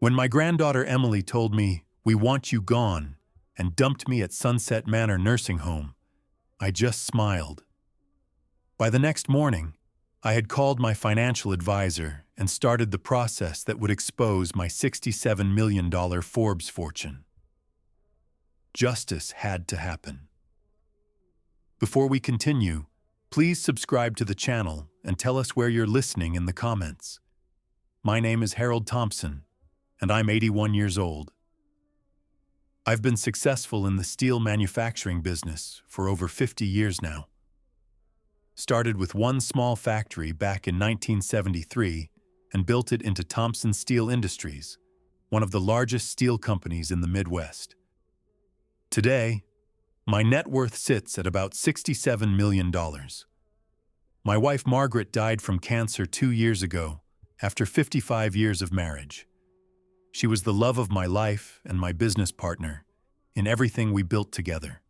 When my granddaughter Emily told me, "We want you gone," and dumped me at Sunset Manor Nursing Home, I just smiled. By the next morning, I had called my financial advisor and started the process that would expose my $67 million Forbes fortune. Justice had to happen. Before we continue, please subscribe to the channel and tell us where you're listening in the comments. My name is Harold Thompson, and I'm 81 years old. I've been successful in the steel manufacturing business for over 50 years now. Started with one small factory back in 1973 and built it into Thompson Steel Industries, one of the largest steel companies in the Midwest. Today, my net worth sits at about $67 million. My wife Margaret died from cancer 2 years ago after 55 years of marriage. She was the love of my life and my business partner in everything we built together.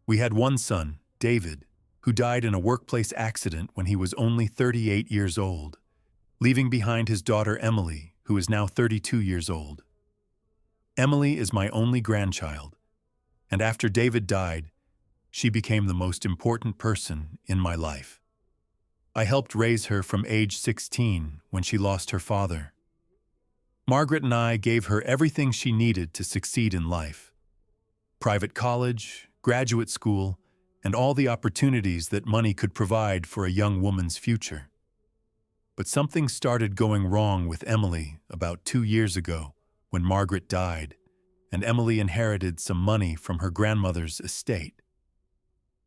We had one son, David, who died in a workplace accident when he was only 38 years old, leaving behind his daughter Emily, who is now 32 years old. Emily is my only grandchild, and after David died, she became the most important person in my life. I helped raise her from age 16 when she lost her father. Margaret and I gave her everything she needed to succeed in life: private college, graduate school, and all the opportunities that money could provide for a young woman's future. But something started going wrong with Emily about 2 years ago when Margaret died, and Emily inherited some money from her grandmother's estate.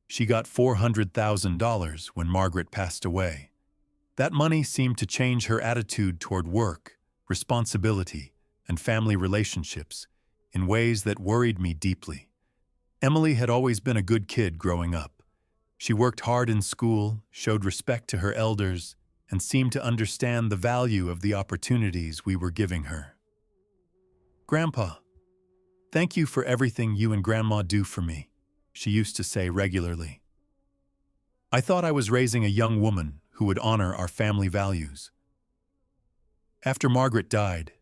She got $400,000 when Margaret passed away. That money seemed to change her attitude toward work, responsibility, and family relationships in ways that worried me deeply. Emily had always been a good kid growing up. She worked hard in school, showed respect to her elders, and seemed to understand the value of the opportunities we were giving her. "Grandpa, thank you for everything you and Grandma do for me," she used to say regularly. I thought I was raising a young woman who would honor our family values. After Margaret died,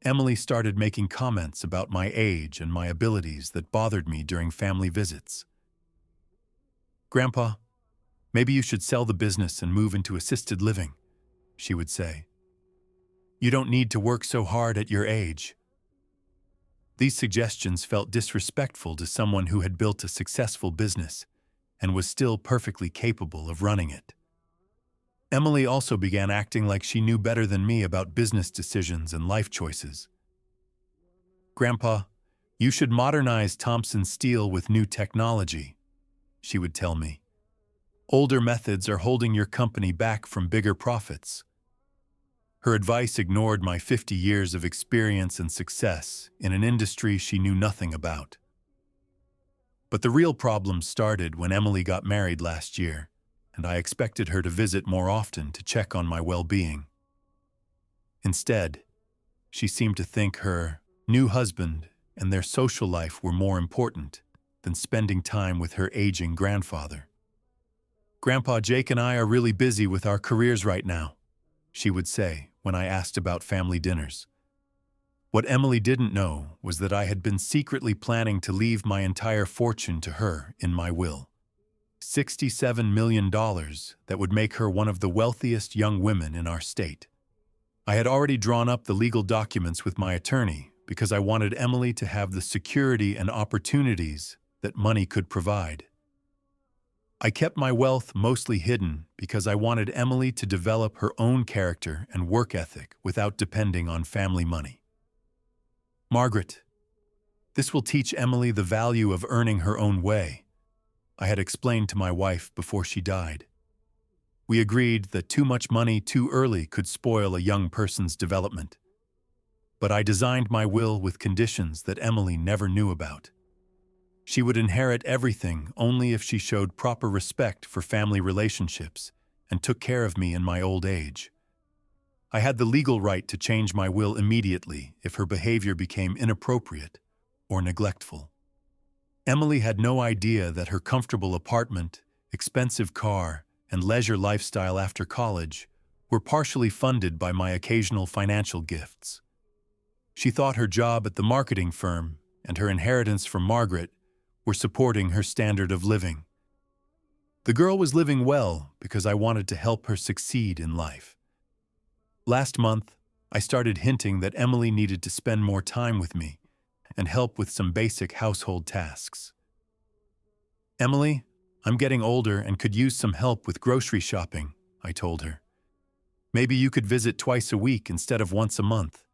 Emily started making comments about my age and my abilities that bothered me during family visits. "Grandpa, maybe you should sell the business and move into assisted living," she would say. "You don't need to work so hard at your age." These suggestions felt disrespectful to someone who had built a successful business and was still perfectly capable of running it. Emily also began acting like she knew better than me about business decisions and life choices. "Grandpa, you should modernize Thompson Steel with new technology," she would tell me. "Older methods are holding your company back from bigger profits." Her advice ignored my 50 years of experience and success in an industry she knew nothing about. But the real problem started when Emily got married last year, and I expected her to visit more often to check on my well-being. Instead, she seemed to think her new husband and their social life were more important than spending time with her aging grandfather. "Grandpa, Jake and I are really busy with our careers right now," she would say when I asked about family dinners. What Emily didn't know was that I had been secretly planning to leave my entire fortune to her in my will. $67 million that would make her one of the wealthiest young women in our state. I had already drawn up the legal documents with my attorney because I wanted Emily to have the security and opportunities that money could provide. I kept my wealth mostly hidden because I wanted Emily to develop her own character and work ethic without depending on family money. "Margaret, this will teach Emily the value of earning her own way," I had explained to my wife before she died. We agreed that too much money too early could spoil a young person's development. But I designed my will with conditions that Emily never knew about. She would inherit everything only if she showed proper respect for family relationships and took care of me in my old age. I had the legal right to change my will immediately if her behavior became inappropriate or neglectful. Emily had no idea that her comfortable apartment, expensive car, and leisure lifestyle after college were partially funded by my occasional financial gifts. She thought her job at the marketing firm and her inheritance from Margaret were supporting her standard of living. The girl was living well because I wanted to help her succeed in life. Last month, I started hinting that Emily needed to spend more time with me and help with some basic household tasks. "Emily, I'm getting older and could use some help with grocery shopping," I told her. "Maybe you could visit twice a week instead of once a month."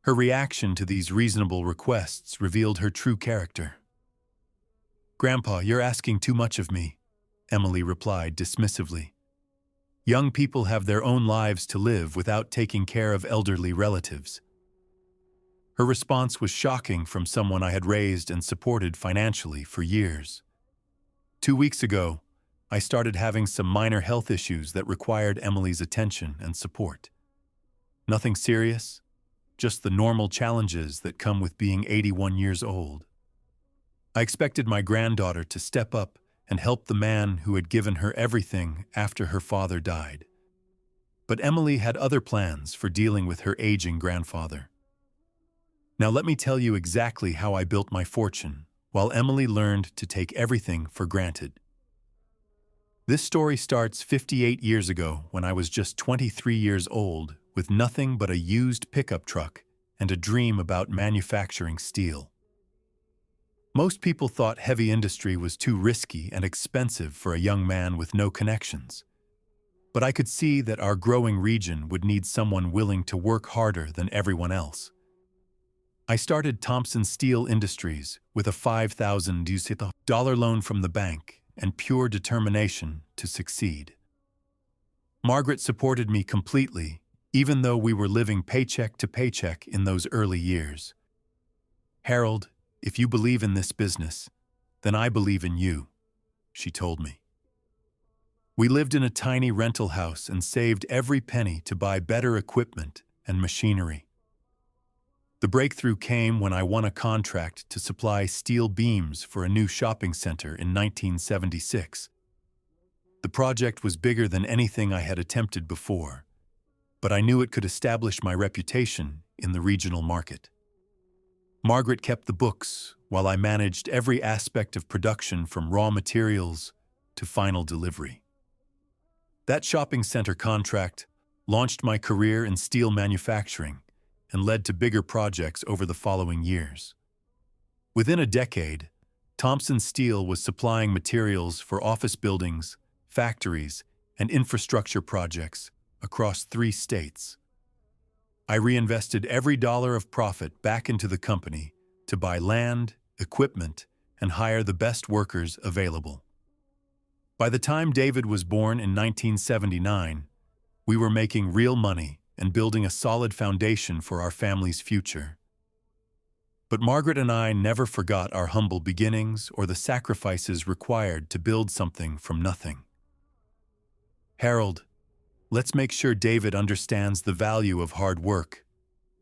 Her reaction to these reasonable requests revealed her true character. "Grandpa, you're asking too much of me," Emily replied dismissively. "Young people have their own lives to live without taking care of elderly relatives." Her response was shocking from someone I had raised and supported financially for years. 2 weeks ago, I started having some minor health issues that required Emily's attention and support. Nothing serious, just the normal challenges that come with being 81 years old. I expected my granddaughter to step up and help the man who had given her everything after her father died. But Emily had other plans for dealing with her aging grandfather. Now let me tell you exactly how I built my fortune, while Emily learned to take everything for granted. This story starts 58 years ago when I was just 23 years old with nothing but a used pickup truck and a dream about manufacturing steel. Most people thought heavy industry was too risky and expensive for a young man with no connections. But I could see that our growing region would need someone willing to work harder than everyone else. I started Thompson Steel Industries with a $5,000 loan from the bank and pure determination to succeed. Margaret supported me completely, even though we were living paycheck to paycheck in those early years. "Harold, if you believe in this business, then I believe in you," she told me. We lived in a tiny rental house and saved every penny to buy better equipment and machinery. The breakthrough came when I won a contract to supply steel beams for a new shopping center in 1976. The project was bigger than anything I had attempted before, but I knew it could establish my reputation in the regional market. Margaret kept the books while I managed every aspect of production from raw materials to final delivery. That shopping center contract launched my career in steel manufacturing and led to bigger projects over the following years. Within a decade, Thompson Steel was supplying materials for office buildings, factories, and infrastructure projects across 3 states. I reinvested every dollar of profit back into the company to buy land, equipment, and hire the best workers available. By the time David was born in 1979, we were making real money and building a solid foundation for our family's future. But Margaret and I never forgot our humble beginnings or the sacrifices required to build something from nothing. "Harold, let's make sure David understands the value of hard work,"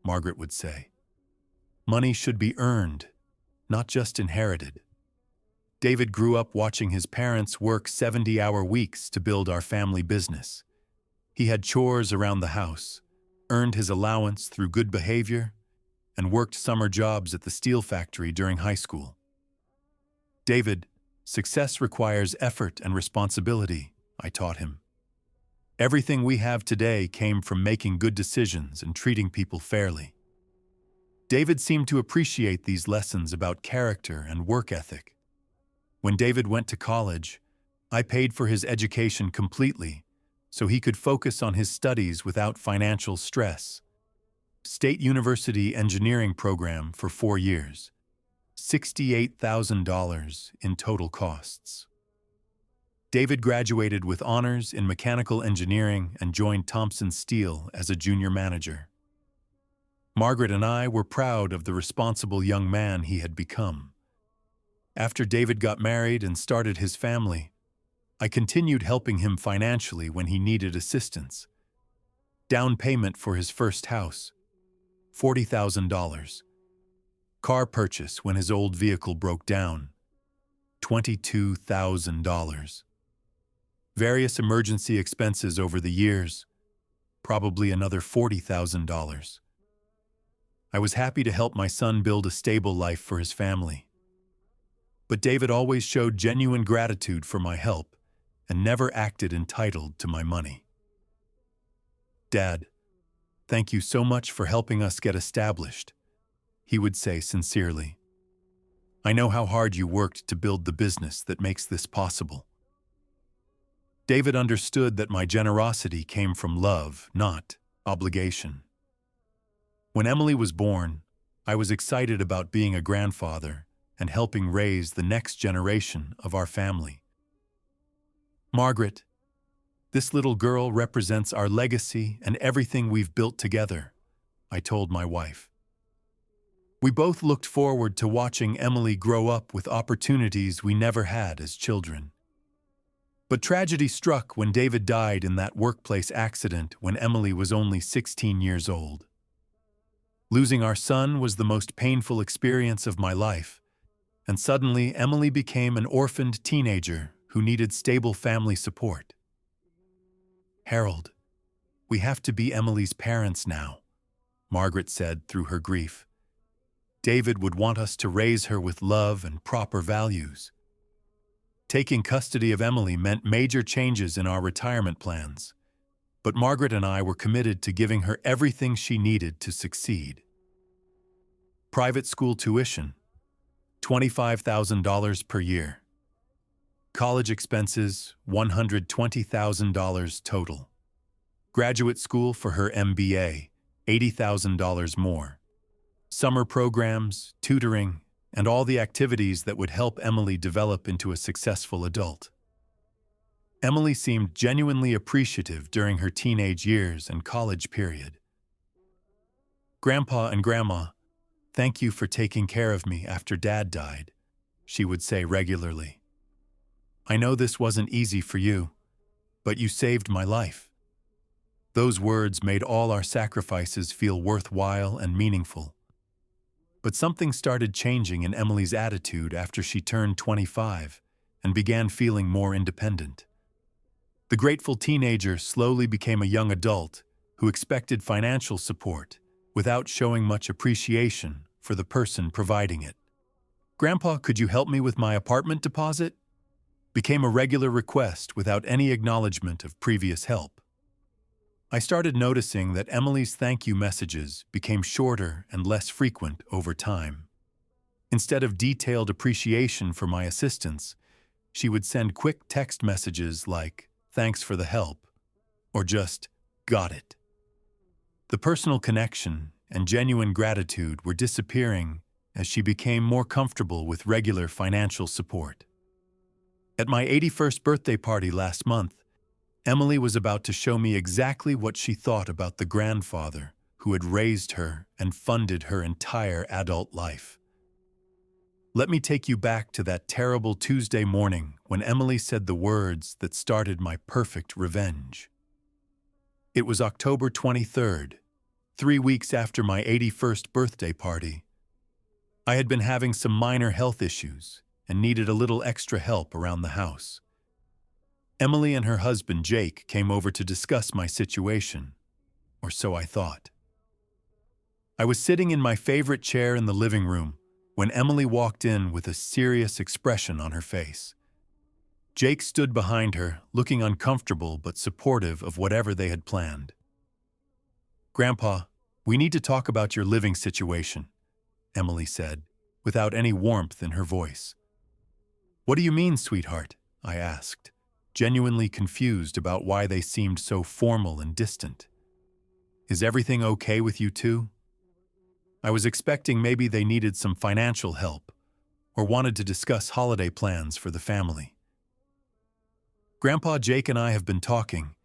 Margaret would say. "Money should be earned, not just inherited." David grew up watching his parents work 70-hour weeks to build our family business. He had chores around the house, earned his allowance through good behavior, and worked summer jobs at the steel factory during high school. "David, success requires effort and responsibility," I taught him. "Everything we have today came from making good decisions and treating people fairly." David seemed to appreciate these lessons about character and work ethic. When David went to college, I paid for his education completely so he could focus on his studies without financial stress. State University engineering program for 4 years, $68,000 in total costs. David graduated with honors in mechanical engineering and joined Thompson Steel as a junior manager. Margaret and I were proud of the responsible young man he had become. After David got married and started his family, I continued helping him financially when he needed assistance. Down payment for his first house, $40,000. Car purchase when his old vehicle broke down, $22,000. Various emergency expenses over the years, probably another $40,000. I was happy to help my son build a stable life for his family. But David always showed genuine gratitude for my help and never acted entitled to my money. "Dad, thank you so much for helping us get established," he would say sincerely. "I know how hard you worked to build the business that makes this possible." David understood that my generosity came from love, not obligation. When Emily was born, I was excited about being a grandfather and helping raise the next generation of our family. "Margaret, this little girl represents our legacy and everything we've built together," I told my wife. We both looked forward to watching Emily grow up with opportunities we never had as children. But tragedy struck when David died in that workplace accident when Emily was only 16 years old. Losing our son was the most painful experience of my life, and suddenly Emily became an orphaned teenager who needed stable family support. "Harold, we have to be Emily's parents now," Margaret said through her grief. "David would want us to raise her with love and proper values." Taking custody of Emily meant major changes in our retirement plans, but Margaret and I were committed to giving her everything she needed to succeed. Private school tuition, $25,000 per year. College expenses, $120,000 total. Graduate school for her MBA, $80,000 more. Summer programs, tutoring, and all the activities that would help Emily develop into a successful adult. Emily seemed genuinely appreciative during her teenage years and college period. "Grandpa and Grandma, thank you for taking care of me after Dad died," she would say regularly. "I know this wasn't easy for you, but you saved my life." Those words made all our sacrifices feel worthwhile and meaningful. But something started changing in Emily's attitude after she turned 25 and began feeling more independent. The grateful teenager slowly became a young adult who expected financial support without showing much appreciation for the person providing it. "Grandpa, could you help me with my apartment deposit?" became a regular request without any acknowledgement of previous help. I started noticing that Emily's thank you messages became shorter and less frequent over time. Instead of detailed appreciation for my assistance, she would send quick text messages like, "Thanks for the help," or just, "Got it." The personal connection and genuine gratitude were disappearing as she became more comfortable with regular financial support. At my 81st birthday party last month, Emily was about to show me exactly what she thought about the grandfather who had raised her and funded her entire adult life. Let me take you back to that terrible Tuesday morning when Emily said the words that started my perfect revenge. It was October 23rd, 3 weeks after my 81st birthday party. I had been having some minor health issues and needed a little extra help around the house. Emily and her husband Jake came over to discuss my situation, or so I thought. I was sitting in my favorite chair in the living room when Emily walked in with a serious expression on her face. Jake stood behind her, looking uncomfortable but supportive of whatever they had planned. "Grandpa, we need to talk about your living situation," Emily said, without any warmth in her voice. "What do you mean, sweetheart?" I asked, genuinely confused about why they seemed so formal and distant. "Is everything okay with you two?" I was expecting maybe they needed some financial help or wanted to discuss holiday plans for the family. "Grandpa, Jake and I have been talking,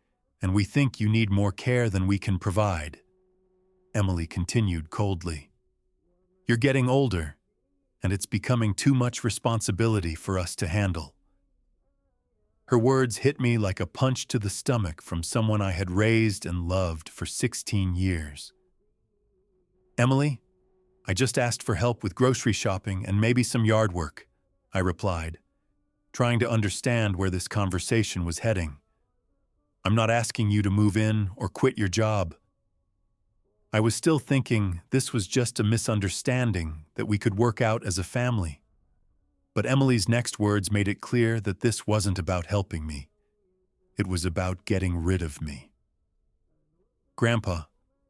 and we think you need more care than we can provide," Emily continued coldly. "You're getting older, and it's becoming too much responsibility for us to handle." Her words hit me like a punch to the stomach from someone I had raised and loved for 16 years. "Emily, I just asked for help with grocery shopping and maybe some yard work," I replied, trying to understand where this conversation was heading. "I'm not asking you to move in or quit your job." I was still thinking this was just a misunderstanding that we could work out as a family. But Emily's next words made it clear that this wasn't about helping me. It was about getting rid of me. "Grandpa,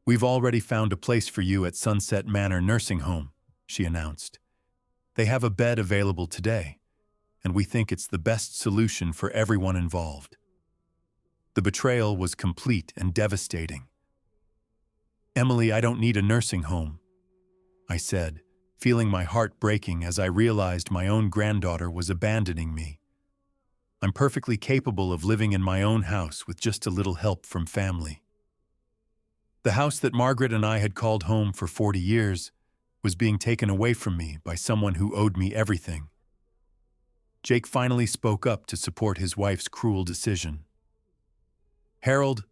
we've already found a place for you at Sunset Manor Nursing Home," she announced. "They have a bed available today, and we think it's the best solution for everyone involved." The betrayal was complete and devastating. "Emily, I don't need a nursing home," I said, feeling my heart breaking as I realized my own granddaughter was abandoning me. "I'm perfectly capable of living in my own house with just a little help from family." The house that Margaret and I had called home for 40 years was being taken away from me by someone who owed me everything. Jake finally spoke up to support his wife's cruel decision. "Harold,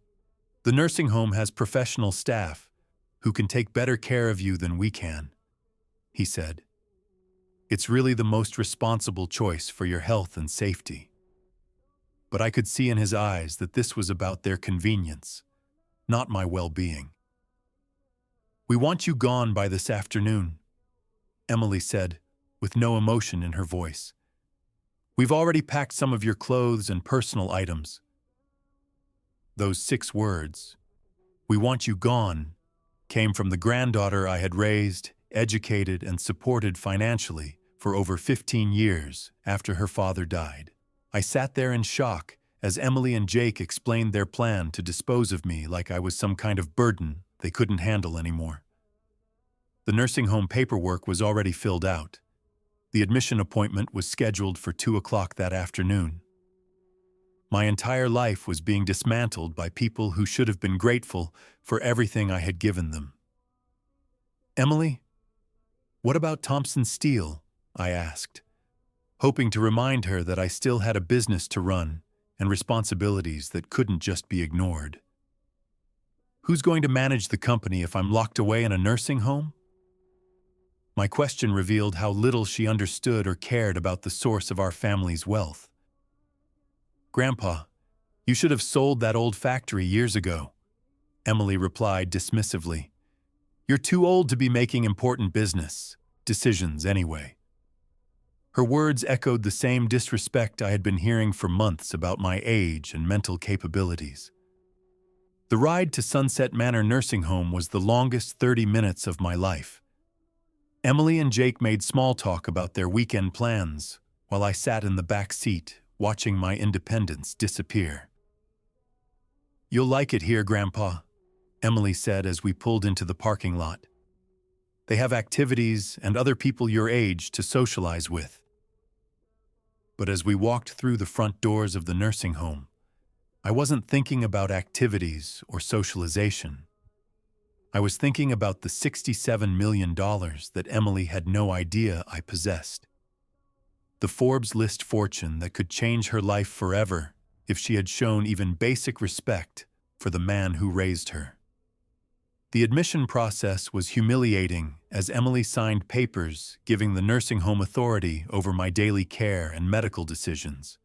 the nursing home has professional staff who can take better care of you than we can," he said. "It's really the most responsible choice for your health and safety." But I could see in his eyes that this was about their convenience, not my well-being. "We want you gone by this afternoon," Emily said, with no emotion in her voice. "We've already packed some of your clothes and personal items." Those 6 words, "We want you gone," came from the granddaughter I had raised, educated, and supported financially for over 15 years after her father died. I sat there in shock as Emily and Jake explained their plan to dispose of me like I was some kind of burden they couldn't handle anymore. The nursing home paperwork was already filled out. The admission appointment was scheduled for 2 o'clock that afternoon. My entire life was being dismantled by people who should have been grateful for everything I had given them. "Emily, what about Thompson Steel?" I asked, hoping to remind her that I still had a business to run and responsibilities that couldn't just be ignored. "Who's going to manage the company if I'm locked away in a nursing home?" My question revealed how little she understood or cared about the source of our family's wealth. "Grandpa, you should have sold that old factory years ago," Emily replied dismissively. "You're too old to be making important business decisions anyway." Her words echoed the same disrespect I had been hearing for months about my age and mental capabilities. The ride to Sunset Manor Nursing Home was the longest 30 minutes of my life. Emily and Jake made small talk about their weekend plans while I sat in the back seat, watching my independence disappear. "You'll like it here, Grandpa," Emily said as we pulled into the parking lot. "They have activities and other people your age to socialize with." But as we walked through the front doors of the nursing home, I wasn't thinking about activities or socialization. I was thinking about the $67 million that Emily had no idea I possessed. The Forbes list fortune that could change her life forever if she had shown even basic respect for the man who raised her. The admission process was humiliating as Emily signed papers giving the nursing home authority over my daily care and medical decisions.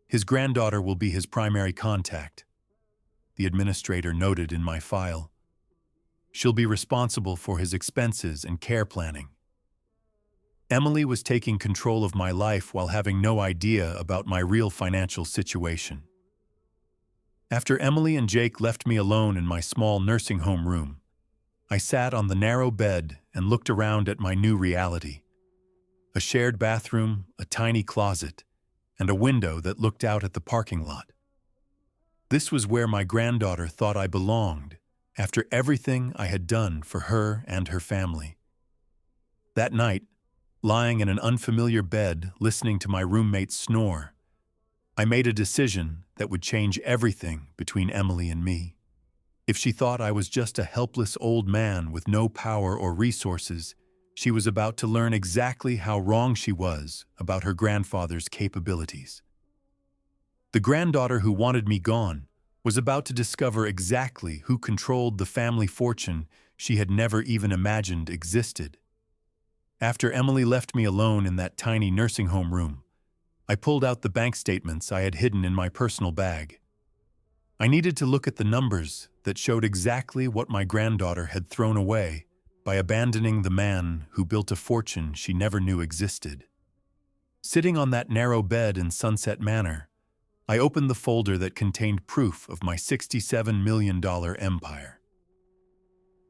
"His granddaughter will be his primary contact," the administrator noted in my file. "She'll be responsible for his expenses and care planning." Emily was taking control of my life while having no idea about my real financial situation. After Emily and Jake left me alone in my small nursing home room, I sat on the narrow bed and looked around at my new reality. A shared bathroom, a tiny closet, and a window that looked out at the parking lot. This was where my granddaughter thought I belonged after everything I had done for her and her family. That night, lying in an unfamiliar bed listening to my roommate snore, I made a decision that would change everything between Emily and me. If she thought I was just a helpless old man with no power or resources, she was about to learn exactly how wrong she was about her grandfather's capabilities. The granddaughter who wanted me gone was about to discover exactly who controlled the family fortune she had never even imagined existed. After Emily left me alone in that tiny nursing home room, I pulled out the bank statements I had hidden in my personal bag. I needed to look at the numbers that showed exactly what my granddaughter had thrown away by abandoning the man who built a fortune she never knew existed. Sitting on that narrow bed in Sunset Manor, I opened the folder that contained proof of my $67 million empire.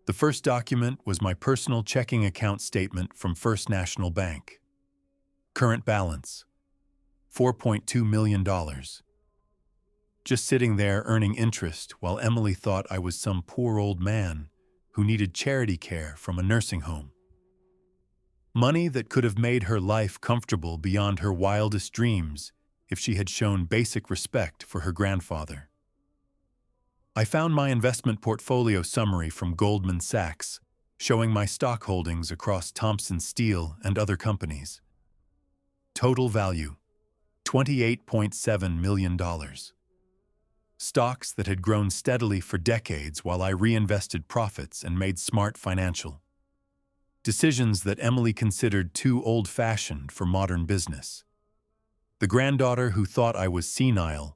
The first document was my personal checking account statement from First National Bank. Current balance, $4.2 million. Just sitting there earning interest while Emily thought I was some poor old man who needed charity care from a nursing home. Money that could have made her life comfortable beyond her wildest dreams if she had shown basic respect for her grandfather. I found my investment portfolio summary from Goldman Sachs, showing my stock holdings across Thompson Steel and other companies. Total value, $28.7 million. Stocks that had grown steadily for decades while I reinvested profits and made smart financial decisions that Emily considered too old-fashioned for modern business. The granddaughter who thought I was senile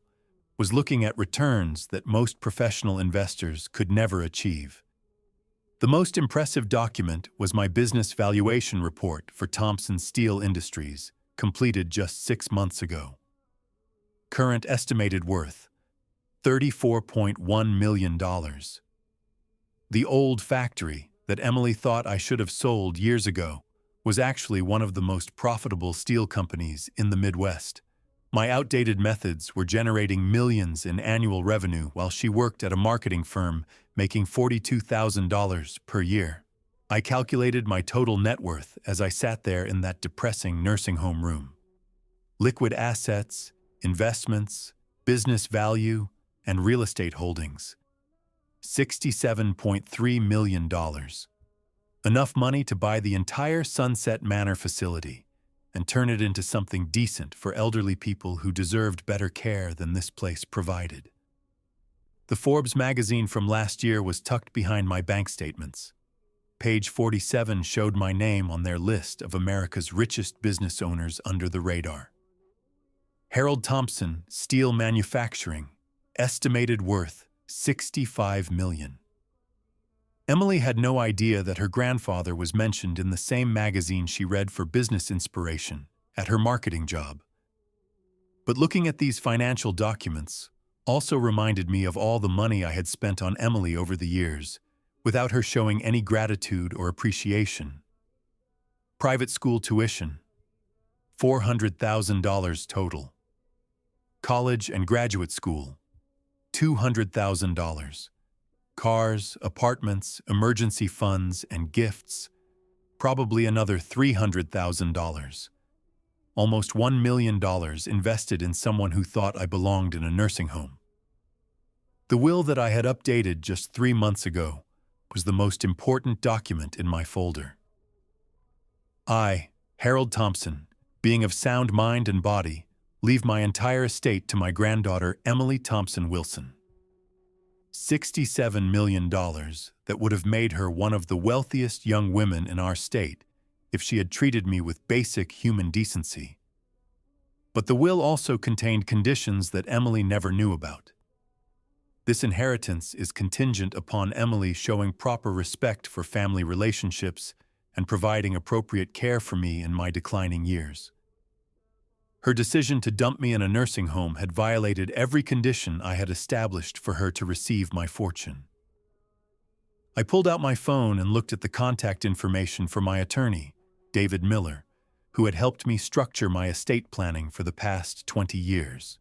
was looking at returns that most professional investors could never achieve. The most impressive document was my business valuation report for Thompson Steel Industries, completed just 6 months ago. Current estimated worth, $34.1 million. The old factory that Emily thought I should have sold years ago was actually one of the most profitable steel companies in the Midwest. My outdated methods were generating millions in annual revenue while she worked at a marketing firm making $42,000 per year. I calculated my total net worth as I sat there in that depressing nursing home room. Liquid assets, investments, business value, and real estate holdings. $67.3 million. Enough money to buy the entire Sunset Manor facility and turn it into something decent for elderly people who deserved better care than this place provided. The Forbes magazine from last year was tucked behind my bank statements. Page 47 showed my name on their list of America's richest business owners under the radar. Harold Thompson, Steel Manufacturing, estimated worth $65 million. Emily had no idea that her grandfather was mentioned in the same magazine she read for business inspiration at her marketing job. But looking at these financial documents also reminded me of all the money I had spent on Emily over the years, without her showing any gratitude or appreciation. Private school tuition, $400,000 total. College and graduate school, $200,000. Cars, apartments, emergency funds, and gifts, probably another $300,000. Almost $1 million invested in someone who thought I belonged in a nursing home. The will that I had updated just 3 months ago was the most important document in my folder. I, Harold Thompson, being of sound mind and body, leave my entire estate to my granddaughter Emily Thompson Wilson. $67 million that would have made her one of the wealthiest young women in our state if she had treated me with basic human decency. But the will also contained conditions that Emily never knew about. This inheritance is contingent upon Emily showing proper respect for family relationships and providing appropriate care for me in my declining years. Her decision to dump me in a nursing home had violated every condition I had established for her to receive my fortune. I pulled out my phone and looked at the contact information for my attorney, David Miller, who had helped me structure my estate planning for the past 20 years.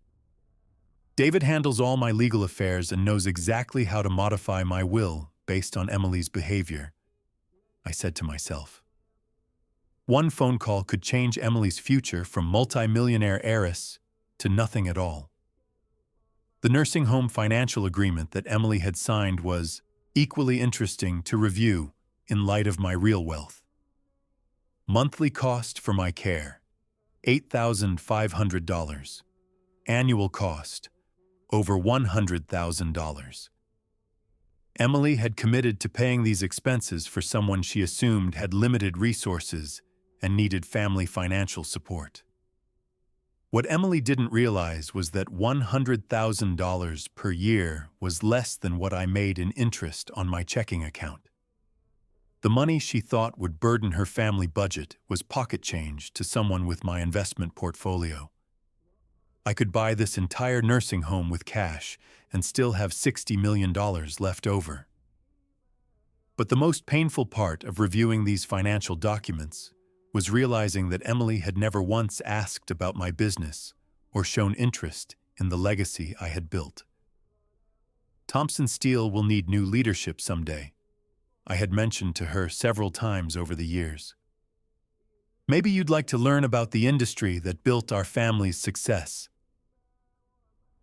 David handles all my legal affairs and knows exactly how to modify my will based on Emily's behavior, I said to myself. One phone call could change Emily's future from multi-millionaire heiress to nothing at all. The nursing home financial agreement that Emily had signed was equally interesting to review in light of my real wealth. Monthly cost for my care, $8,500. Annual cost, over $100,000. Emily had committed to paying these expenses for someone she assumed had limited resources and needed family financial support. What Emily didn't realize was that $100,000 per year was less than what I made in interest on my checking account. The money she thought would burden her family budget was pocket change to someone with my investment portfolio. I could buy this entire nursing home with cash and still have $60 million left over. But the most painful part of reviewing these financial documents was realizing that Emily had never once asked about my business or shown interest in the legacy I had built. Thompson Steel will need new leadership someday, I had mentioned to her several times over the years. Maybe you'd like to learn about the industry that built our family's success.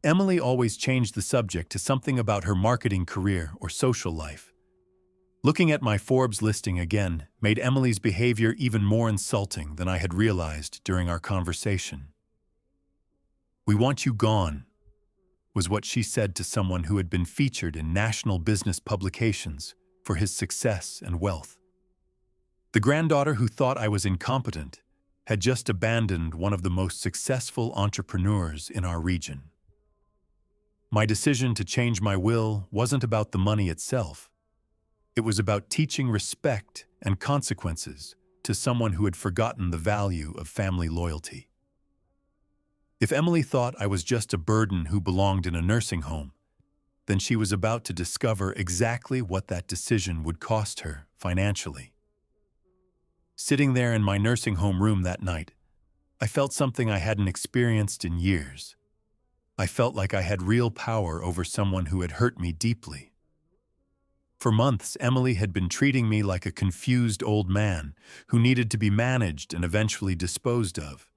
Emily always changed the subject to something about her marketing career or social life. Looking at my Forbes listing again made Emily's behavior even more insulting than I had realized during our conversation. "We want you gone," was what she said to someone who had been featured in national business publications for his success and wealth. The granddaughter who thought I was incompetent had just abandoned one of the most successful entrepreneurs in our region. My decision to change my will wasn't about the money itself. It was about teaching respect and consequences to someone who had forgotten the value of family loyalty. If Emily thought I was just a burden who belonged in a nursing home, then she was about to discover exactly what that decision would cost her financially. Sitting there in my nursing home room that night, I felt something I hadn't experienced in years. I felt like I had real power over someone who had hurt me deeply. For months, Emily had been treating me like a confused old man who needed to be managed and eventually disposed of.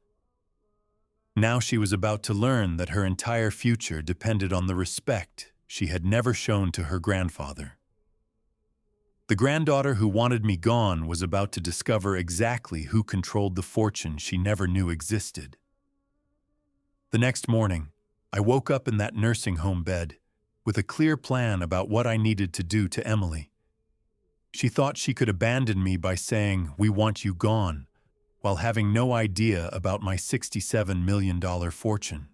Now she was about to learn that her entire future depended on the respect she had never shown to her grandfather. The granddaughter who wanted me gone was about to discover exactly who controlled the fortune she never knew existed. The next morning, I woke up in that nursing home bed with a clear plan about what I needed to do to Emily. She thought she could abandon me by saying, "We want you gone," while having no idea about my $67 million fortune.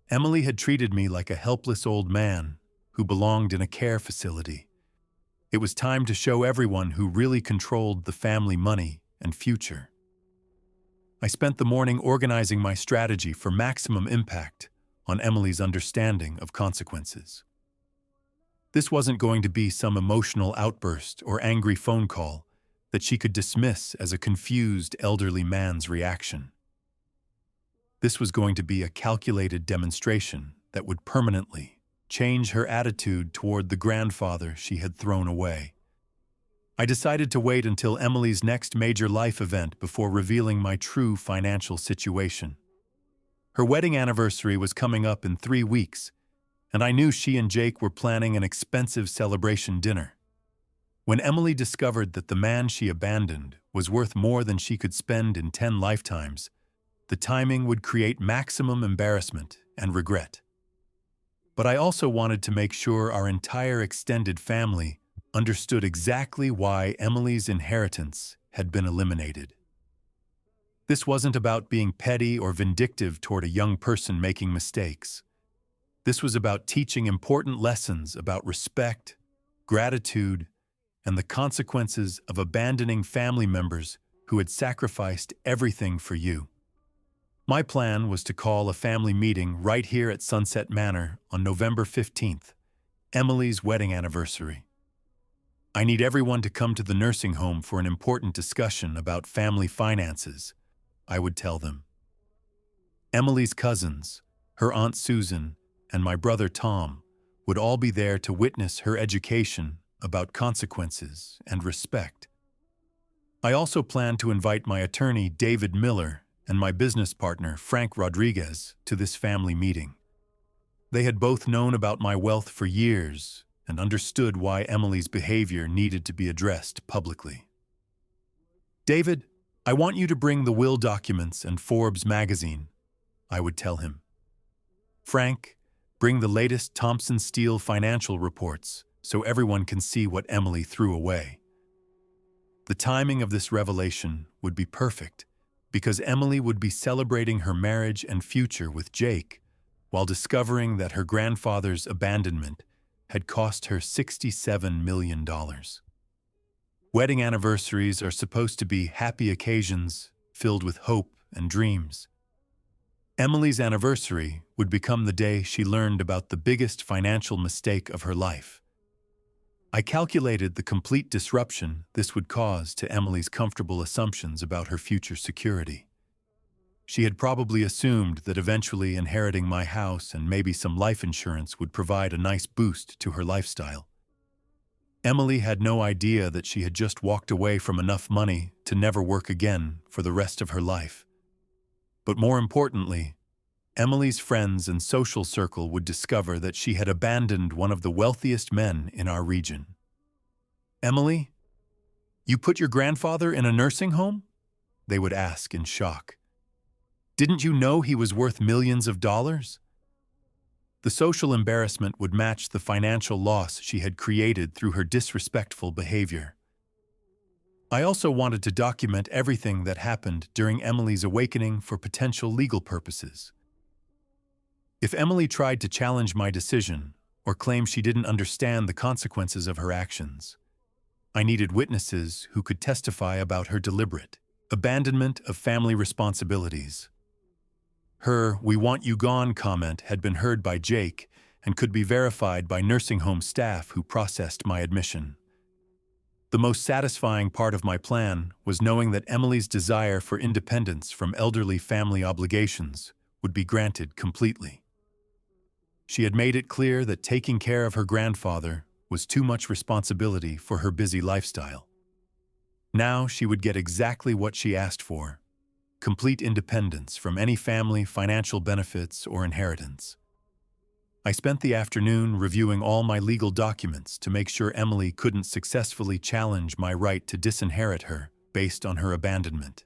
Emily had treated me like a helpless old man who belonged in a care facility. It was time to show everyone who really controlled the family money and future. I spent the morning organizing my strategy for maximum impact on Emily's understanding of consequences. This wasn't going to be some emotional outburst or angry phone call that she could dismiss as a confused elderly man's reaction. This was going to be a calculated demonstration that would permanently change her attitude toward the grandfather she had thrown away. I decided to wait until Emily's next major life event before revealing my true financial situation. Her wedding anniversary was coming up in 3 weeks, and I knew she and Jake were planning an expensive celebration dinner. When Emily discovered that the man she abandoned was worth more than she could spend in 10 lifetimes, the timing would create maximum embarrassment and regret. But I also wanted to make sure our entire extended family understood exactly why Emily's inheritance had been eliminated. This wasn't about being petty or vindictive toward a young person making mistakes. This was about teaching important lessons about respect, gratitude, and the consequences of abandoning family members who had sacrificed everything for you. My plan was to call a family meeting right here at Sunset Manor on November 15th, Emily's wedding anniversary. I need everyone to come to the nursing home for an important discussion about family finances, I would tell them. Emily's cousins, her Aunt Susan, and my brother Tom would all be there to witness her education about consequences and respect. I also planned to invite my attorney, David Miller, and my business partner, Frank Rodriguez, to this family meeting. They had both known about my wealth for years and understood why Emily's behavior needed to be addressed publicly. "David, I want you to bring the will documents and Forbes magazine," I would tell him. "Frank, bring the latest Thompson Steel financial reports so everyone can see what Emily threw away." The timing of this revelation would be perfect, because Emily would be celebrating her marriage and future with Jake while discovering that her grandfather's abandonment had cost her $67 million. Wedding anniversaries are supposed to be happy occasions filled with hope and dreams. Emily's anniversary would become the day she learned about the biggest financial mistake of her life. I calculated the complete disruption this would cause to Emily's comfortable assumptions about her future security. She had probably assumed that eventually inheriting my house and maybe some life insurance would provide a nice boost to her lifestyle. Emily had no idea that she had just walked away from enough money to never work again for the rest of her life. But more importantly, Emily's friends and social circle would discover that she had abandoned one of the wealthiest men in our region. "Emily, you put your grandfather in a nursing home?" they would ask in shock. "Didn't you know he was worth millions of dollars?" The social embarrassment would match the financial loss she had created through her disrespectful behavior. I also wanted to document everything that happened during Emily's awakening for potential legal purposes. If Emily tried to challenge my decision or claim she didn't understand the consequences of her actions, I needed witnesses who could testify about her deliberate abandonment of family responsibilities. Her "we want you gone" comment had been heard by Jake and could be verified by nursing home staff who processed my admission. The most satisfying part of my plan was knowing that Emily's desire for independence from elderly family obligations would be granted completely. She had made it clear that taking care of her grandfather was too much responsibility for her busy lifestyle. Now she would get exactly what she asked for: complete independence from any family financial benefits or inheritance. I spent the afternoon reviewing all my legal documents to make sure Emily couldn't successfully challenge my right to disinherit her based on her abandonment.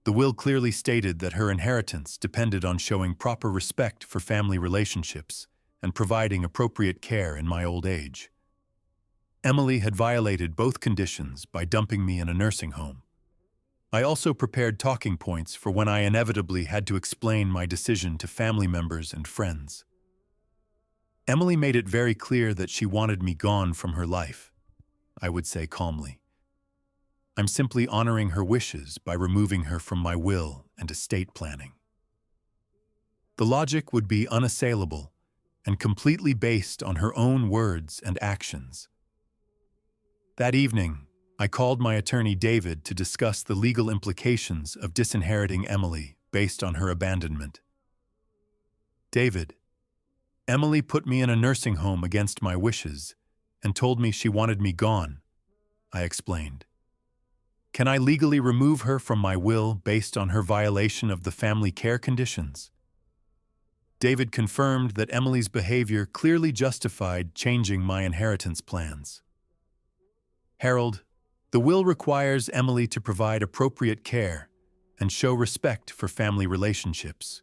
The will clearly stated that her inheritance depended on showing proper respect for family relationships and providing appropriate care in my old age. Emily had violated both conditions by dumping me in a nursing home. I also prepared talking points for when I inevitably had to explain my decision to family members and friends. Emily made it very clear that she wanted me gone from her life. I would say calmly, "I'm simply honoring her wishes by removing her from my will and estate planning." The logic would be unassailable and completely based on her own words and actions. That evening, I called my attorney David to discuss the legal implications of disinheriting Emily based on her abandonment. "David, Emily put me in a nursing home against my wishes and told me she wanted me gone," I explained. "Can I legally remove her from my will based on her violation of the family care conditions?" David confirmed that Emily's behavior clearly justified changing my inheritance plans. "Harold, the will requires Emily to provide appropriate care and show respect for family relationships,"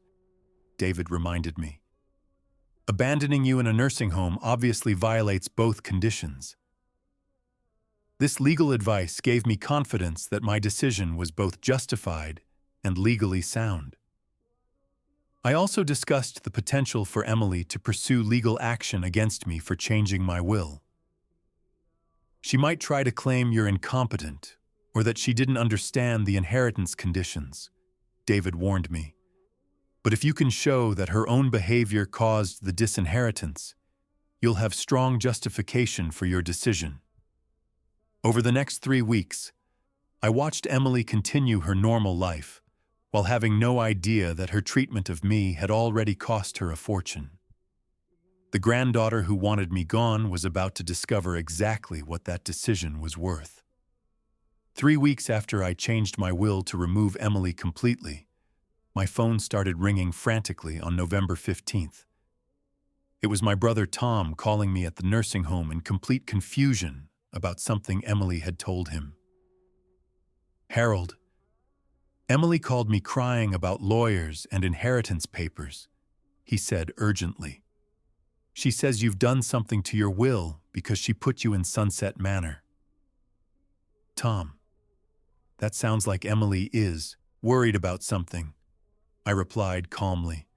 David reminded me. "Abandoning you in a nursing home obviously violates both conditions." This legal advice gave me confidence that my decision was both justified and legally sound. I also discussed the potential for Emily to pursue legal action against me for changing my will. "She might try to claim you're incompetent or that she didn't understand the inheritance conditions," David warned me. "But if you can show that her own behavior caused the disinheritance, you'll have strong justification for your decision." Over the next 3 weeks, I watched Emily continue her normal life, while having no idea that her treatment of me had already cost her a fortune. The granddaughter who wanted me gone was about to discover exactly what that decision was worth. 3 weeks after I changed my will to remove Emily completely, my phone started ringing frantically on November 15th. It was my brother Tom calling me at the nursing home in complete confusion about something Emily had told him. "Harold, Emily called me crying about lawyers and inheritance papers," he said urgently. "She says you've done something to your will because she put you in Sunset Manor." "Tom, that sounds like Emily is worried about something," I replied calmly,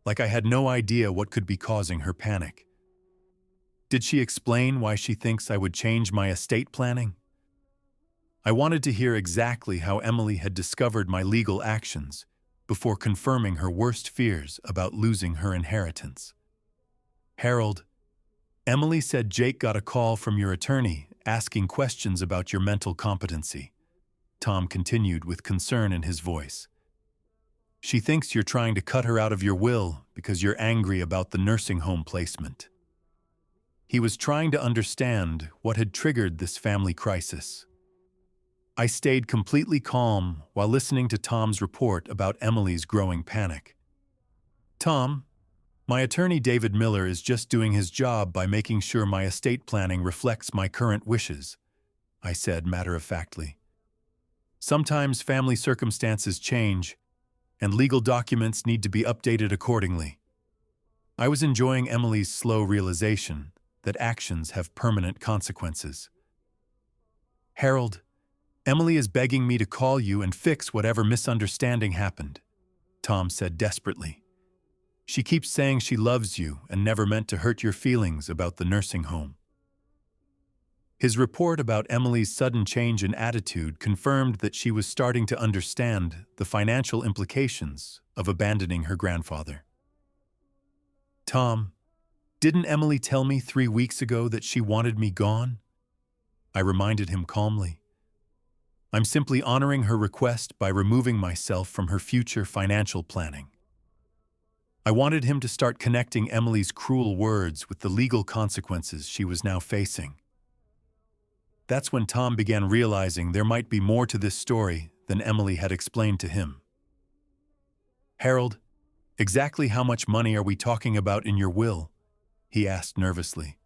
like I had no idea what could be causing her panic. Did she explain why she thinks I would change my estate planning? I wanted to hear exactly how Emily had discovered my legal actions before confirming her worst fears about losing her inheritance. "Harold, Emily said Jake got a call from your attorney asking questions about your mental competency," Tom continued with concern in his voice. "She thinks you're trying to cut her out of your will because you're angry about the nursing home placement." He was trying to understand what had triggered this family crisis. I stayed completely calm while listening to Tom's report about Emily's growing panic. "Tom, my attorney David Miller is just doing his job by making sure my estate planning reflects my current wishes," I said matter-of-factly. "Sometimes family circumstances change, and legal documents need to be updated accordingly." I was enjoying Emily's slow realization that actions have permanent consequences. "Harold, Emily is begging me to call you and fix whatever misunderstanding happened," Tom said desperately. "She keeps saying she loves you and never meant to hurt your feelings about the nursing home." His report about Emily's sudden change in attitude confirmed that she was starting to understand the financial implications of abandoning her grandfather. "Tom, didn't Emily tell me 3 weeks ago that she wanted me gone?" I reminded him calmly. "I'm simply honoring her request by removing myself from her future financial planning." I wanted him to start connecting Emily's cruel words with the legal consequences she was now facing. That's when Tom began realizing there might be more to this story than Emily had explained to him. "Harold, exactly how much money are we talking about in your will?" he asked nervously,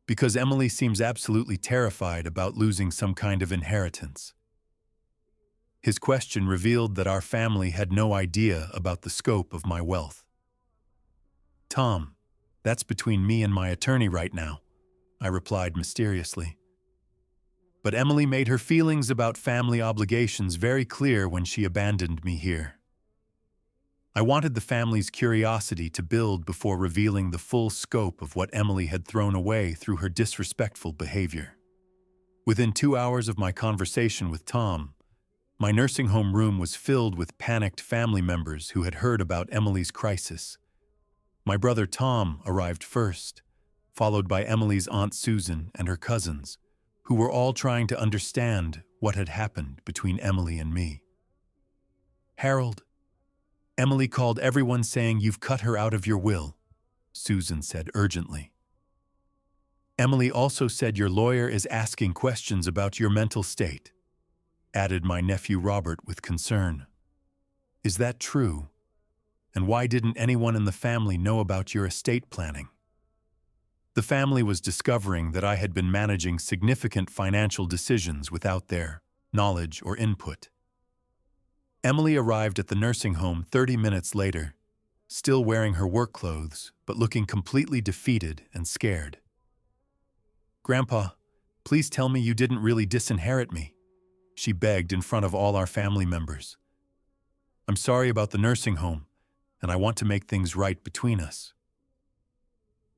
because Emily seems absolutely terrified about losing some kind of inheritance. His question revealed that our family had no idea about the scope of my wealth. "Tom, that's between me and my attorney right now," I replied mysteriously. But Emily made her feelings about family obligations very clear when she abandoned me here. I wanted the family's curiosity to build before revealing the full scope of what Emily had thrown away through her disrespectful behavior. Within 2 hours of my conversation with Tom, my nursing home room was filled with panicked family members who had heard about Emily's crisis. My brother Tom arrived first, followed by Emily's Aunt Susan and her cousins, who were all trying to understand what had happened between Emily and me. "Harold, Emily called everyone saying you've cut her out of your will," Susan said urgently. "Emily also said your lawyer is asking questions about your mental state," added my nephew Robert with concern. "Is that true? And why didn't anyone in the family know about your estate planning?" The family was discovering that I had been managing significant financial decisions without their knowledge or input. Emily arrived at the nursing home 30 minutes later, still wearing her work clothes, but looking completely defeated and scared. "Grandpa, please tell me you didn't really disinherit me," she begged in front of all our family members. "I'm sorry about the nursing home, and I want to make things right between us."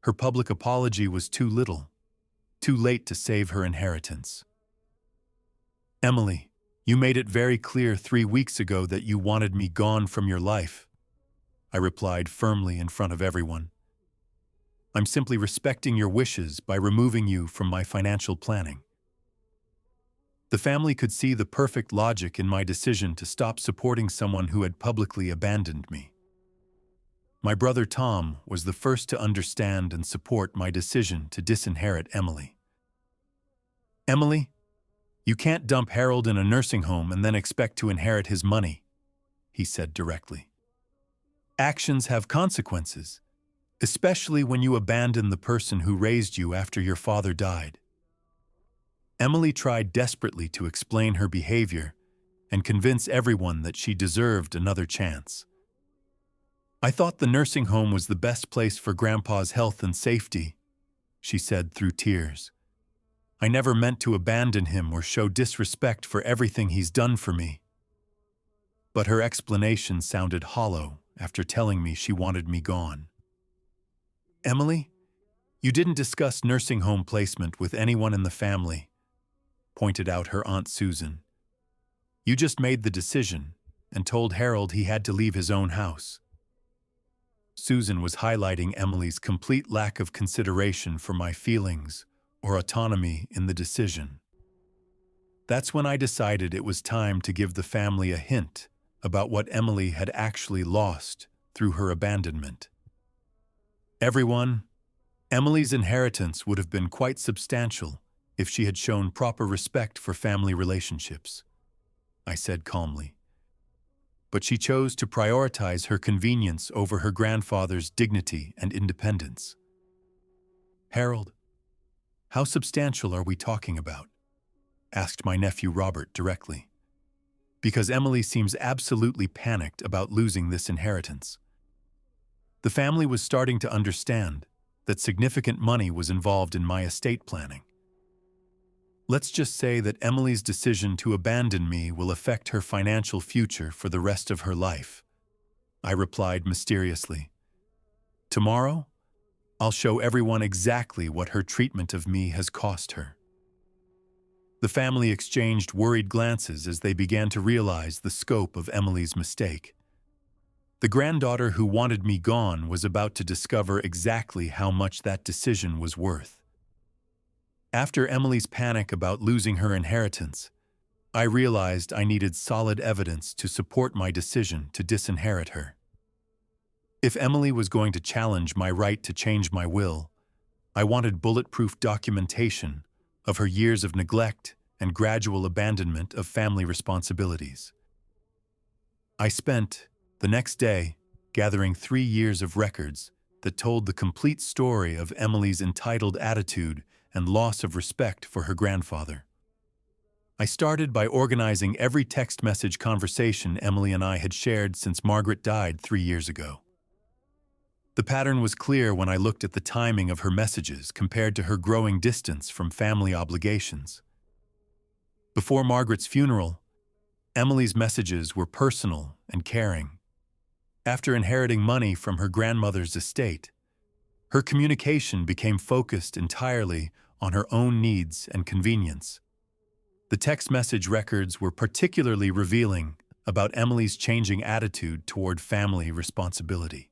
Her public apology was too little, too late to save her inheritance. "Emily, you made it very clear 3 weeks ago that you wanted me gone from your life," I replied firmly in front of everyone. "I'm simply respecting your wishes by removing you from my financial planning." The family could see the perfect logic in my decision to stop supporting someone who had publicly abandoned me. My brother Tom was the first to understand and support my decision to disinherit Emily. "Emily, you can't dump Harold in a nursing home and then expect to inherit his money," he said directly. "Actions have consequences, especially when you abandon the person who raised you after your father died." Emily tried desperately to explain her behavior and convince everyone that she deserved another chance. "I thought the nursing home was the best place for Grandpa's health and safety," she said through tears. "I never meant to abandon him or show disrespect for everything he's done for me." but her explanation sounded hollow after telling me she wanted me gone. "Emily, you didn't discuss nursing home placement with anyone in the family," pointed out her Aunt Susan. "You just made the decision and told Harold he had to leave his own house." Susan was highlighting Emily's complete lack of consideration for my feelings or autonomy in the decision. That's when I decided it was time to give the family a hint about what Emily had actually lost through her abandonment. "Everyone, Emily's inheritance would have been quite substantial if she had shown proper respect for family relationships," I said calmly. "But she chose to prioritize her convenience over her grandfather's dignity and independence." "Harold, how substantial are we talking about?" asked my nephew Robert directly. "Because Emily seems absolutely panicked about losing this inheritance." The family was starting to understand that significant money was involved in my estate planning. "Let's just say that Emily's decision to abandon me will affect her financial future for the rest of her life," I replied mysteriously. "Tomorrow, I'll show everyone exactly what her treatment of me has cost her." The family exchanged worried glances as they began to realize the scope of Emily's mistake. The granddaughter who wanted me gone was about to discover exactly how much that decision was worth. After Emily's panic about losing her inheritance, I realized I needed solid evidence to support my decision to disinherit her. If Emily was going to challenge my right to change my will, I wanted bulletproof documentation of her years of neglect and gradual abandonment of family responsibilities. I spent the next day gathering 3 years of records that told the complete story of Emily's entitled attitude and loss of respect for her grandfather. I started by organizing every text message conversation Emily and I had shared since Margaret died 3 years ago. The pattern was clear when I looked at the timing of her messages compared to her growing distance from family obligations. Before Margaret's funeral, Emily's messages were personal and caring. After inheriting money from her grandmother's estate, her communication became focused entirely on her own needs and convenience. The text message records were particularly revealing about Emily's changing attitude toward family responsibility.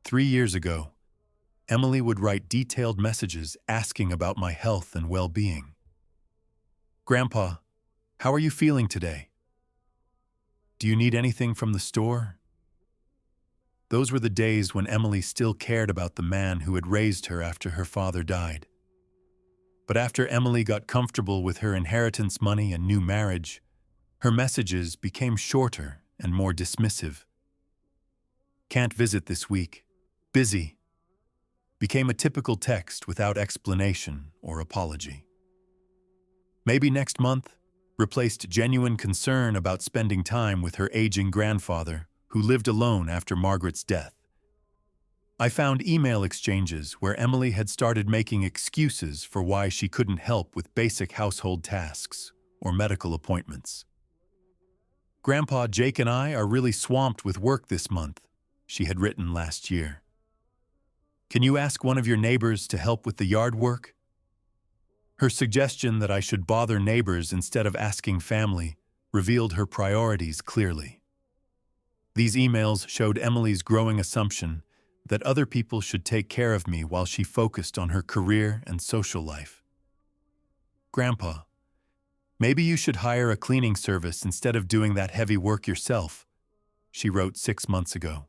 3 years ago, Emily would write detailed messages asking about my health and well-being. "Grandpa, how are you feeling today? Do you need anything from the store?" Those were the days when Emily still cared about the man who had raised her after her father died. But after Emily got comfortable with her inheritance money and new marriage, her messages became shorter and more dismissive. "Can't visit this week. Busy," became a typical text without explanation or apology. "Maybe next month" replaced genuine concern about spending time with her aging grandfather, who lived alone after Margaret's death. I found email exchanges where Emily had started making excuses for why she couldn't help with basic household tasks or medical appointments. "Grandpa, Jake and I are really swamped with work this month," she had written last year. "Can you ask one of your neighbors to help with the yard work?" Her suggestion that I should bother neighbors instead of asking family revealed her priorities clearly. These emails showed Emily's growing assumption that other people should take care of me while she focused on her career and social life. "Grandpa, maybe you should hire a cleaning service instead of doing that heavy work yourself," she wrote 6 months ago.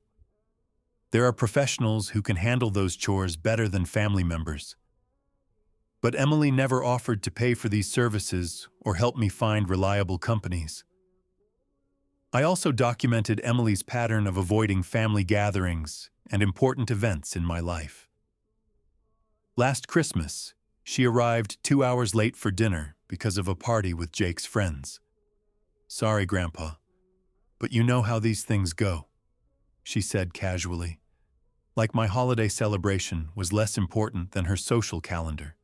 "There are professionals who can handle those chores better than family members." But Emily never offered to pay for these services or help me find reliable companies. I also documented Emily's pattern of avoiding family gatherings and important events in my life. Last Christmas, she arrived 2 hours late for dinner because of a party with Jake's friends. "Sorry, Grandpa, but you know how these things go," she said casually, like my holiday celebration was less important than her social calendar.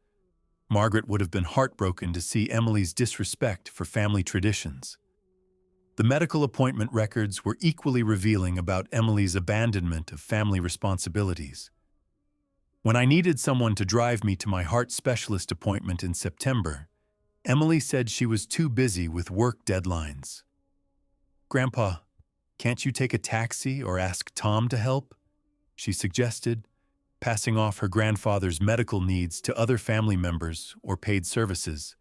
Margaret would have been heartbroken to see Emily's disrespect for family traditions. The medical appointment records were equally revealing about Emily's abandonment of family responsibilities. When I needed someone to drive me to my heart specialist appointment in September, Emily said she was too busy with work deadlines. "Grandpa, can't you take a taxi or ask Tom to help?" she suggested, passing off her grandfather's medical needs to other family members or paid services.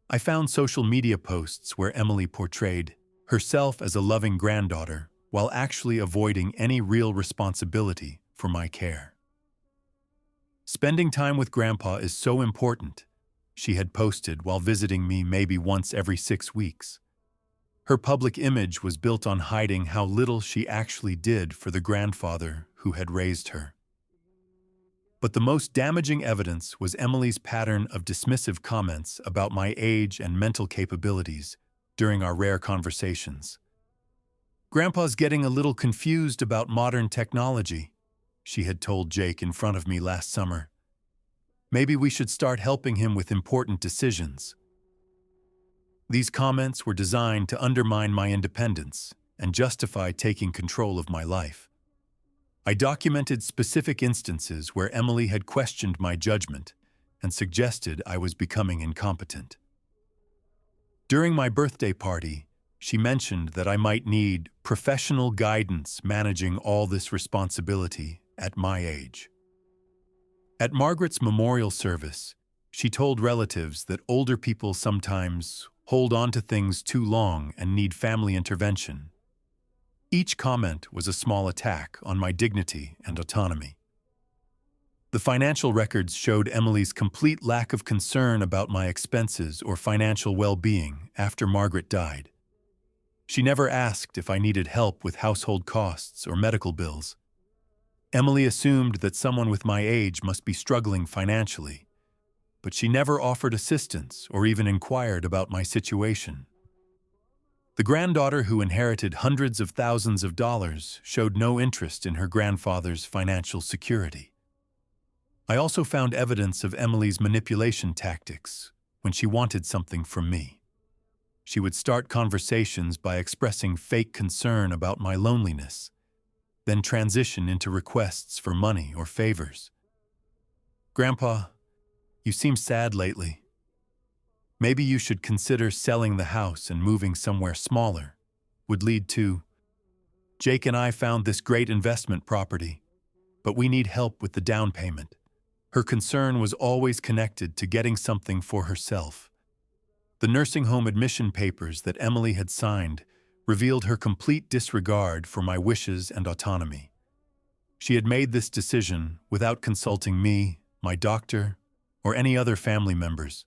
I found social media posts where Emily portrayed herself as a loving granddaughter while actually avoiding any real responsibility for my care. "Spending time with Grandpa is so important," she had posted while visiting me maybe once every 6 weeks. Her public image was built on hiding how little she actually did for the grandfather who had raised her. But the most damaging evidence was Emily's pattern of dismissive comments about my age and mental capabilities during our rare conversations. "Grandpa's getting a little confused about modern technology," she had told Jake in front of me last summer. "Maybe we should start helping him with important decisions." These comments were designed to undermine my independence and justify taking control of my life. I documented specific instances where Emily had questioned my judgment and suggested I was becoming incompetent. During my birthday party, she mentioned that I might need professional guidance managing all this responsibility at my age. At Margaret's memorial service, she told relatives that older people sometimes hold on to things too long and need family intervention. Each comment was a small attack on my dignity and autonomy. The financial records showed Emily's complete lack of concern about my expenses or financial well-being after Margaret died. She never asked if I needed help with household costs or medical bills. Emily assumed that someone with my age must be struggling financially, but she never offered assistance or even inquired about my situation. The granddaughter who inherited hundreds of thousands of dollars showed no interest in her grandfather's financial security. I also found evidence of Emily's manipulation tactics when she wanted something from me. She would start conversations by expressing fake concern about my loneliness, then transition into requests for money or favors. "Grandpa, you seem sad lately. Maybe you should consider selling the house and moving somewhere smaller," would lead to, "Jake and I found this great investment property, but we need help with the down payment." Her concern was always connected to getting something for herself. The nursing home admission papers that Emily had signed revealed her complete disregard for my wishes and autonomy. She had made this decision without consulting me, my doctor, or any other family members.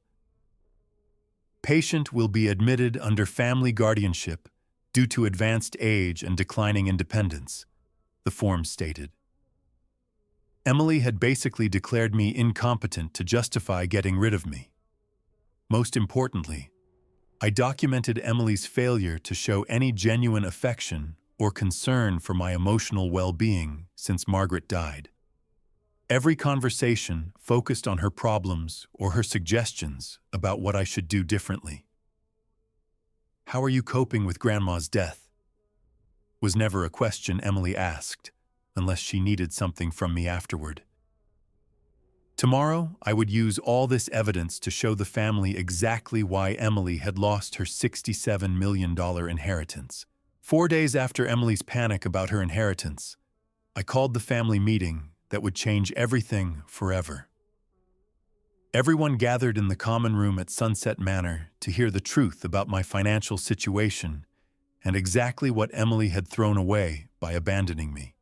"Patient will be admitted under family guardianship due to advanced age and declining independence," the form stated. Emily had basically declared me incompetent to justify getting rid of me. Most importantly, I documented Emily's failure to show any genuine affection or concern for my emotional well-being since Margaret died. Every conversation focused on her problems or her suggestions about what I should do differently. "How are you coping with Grandma's death?" was never a question Emily asked, unless she needed something from me afterward. Tomorrow, I would use all this evidence to show the family exactly why Emily had lost her $67 million inheritance. 4 days after Emily's panic about her inheritance, I called the family meeting that would change everything forever. Everyone gathered in the common room at Sunset Manor to hear the truth about my financial situation and exactly what Emily had thrown away by abandoning me.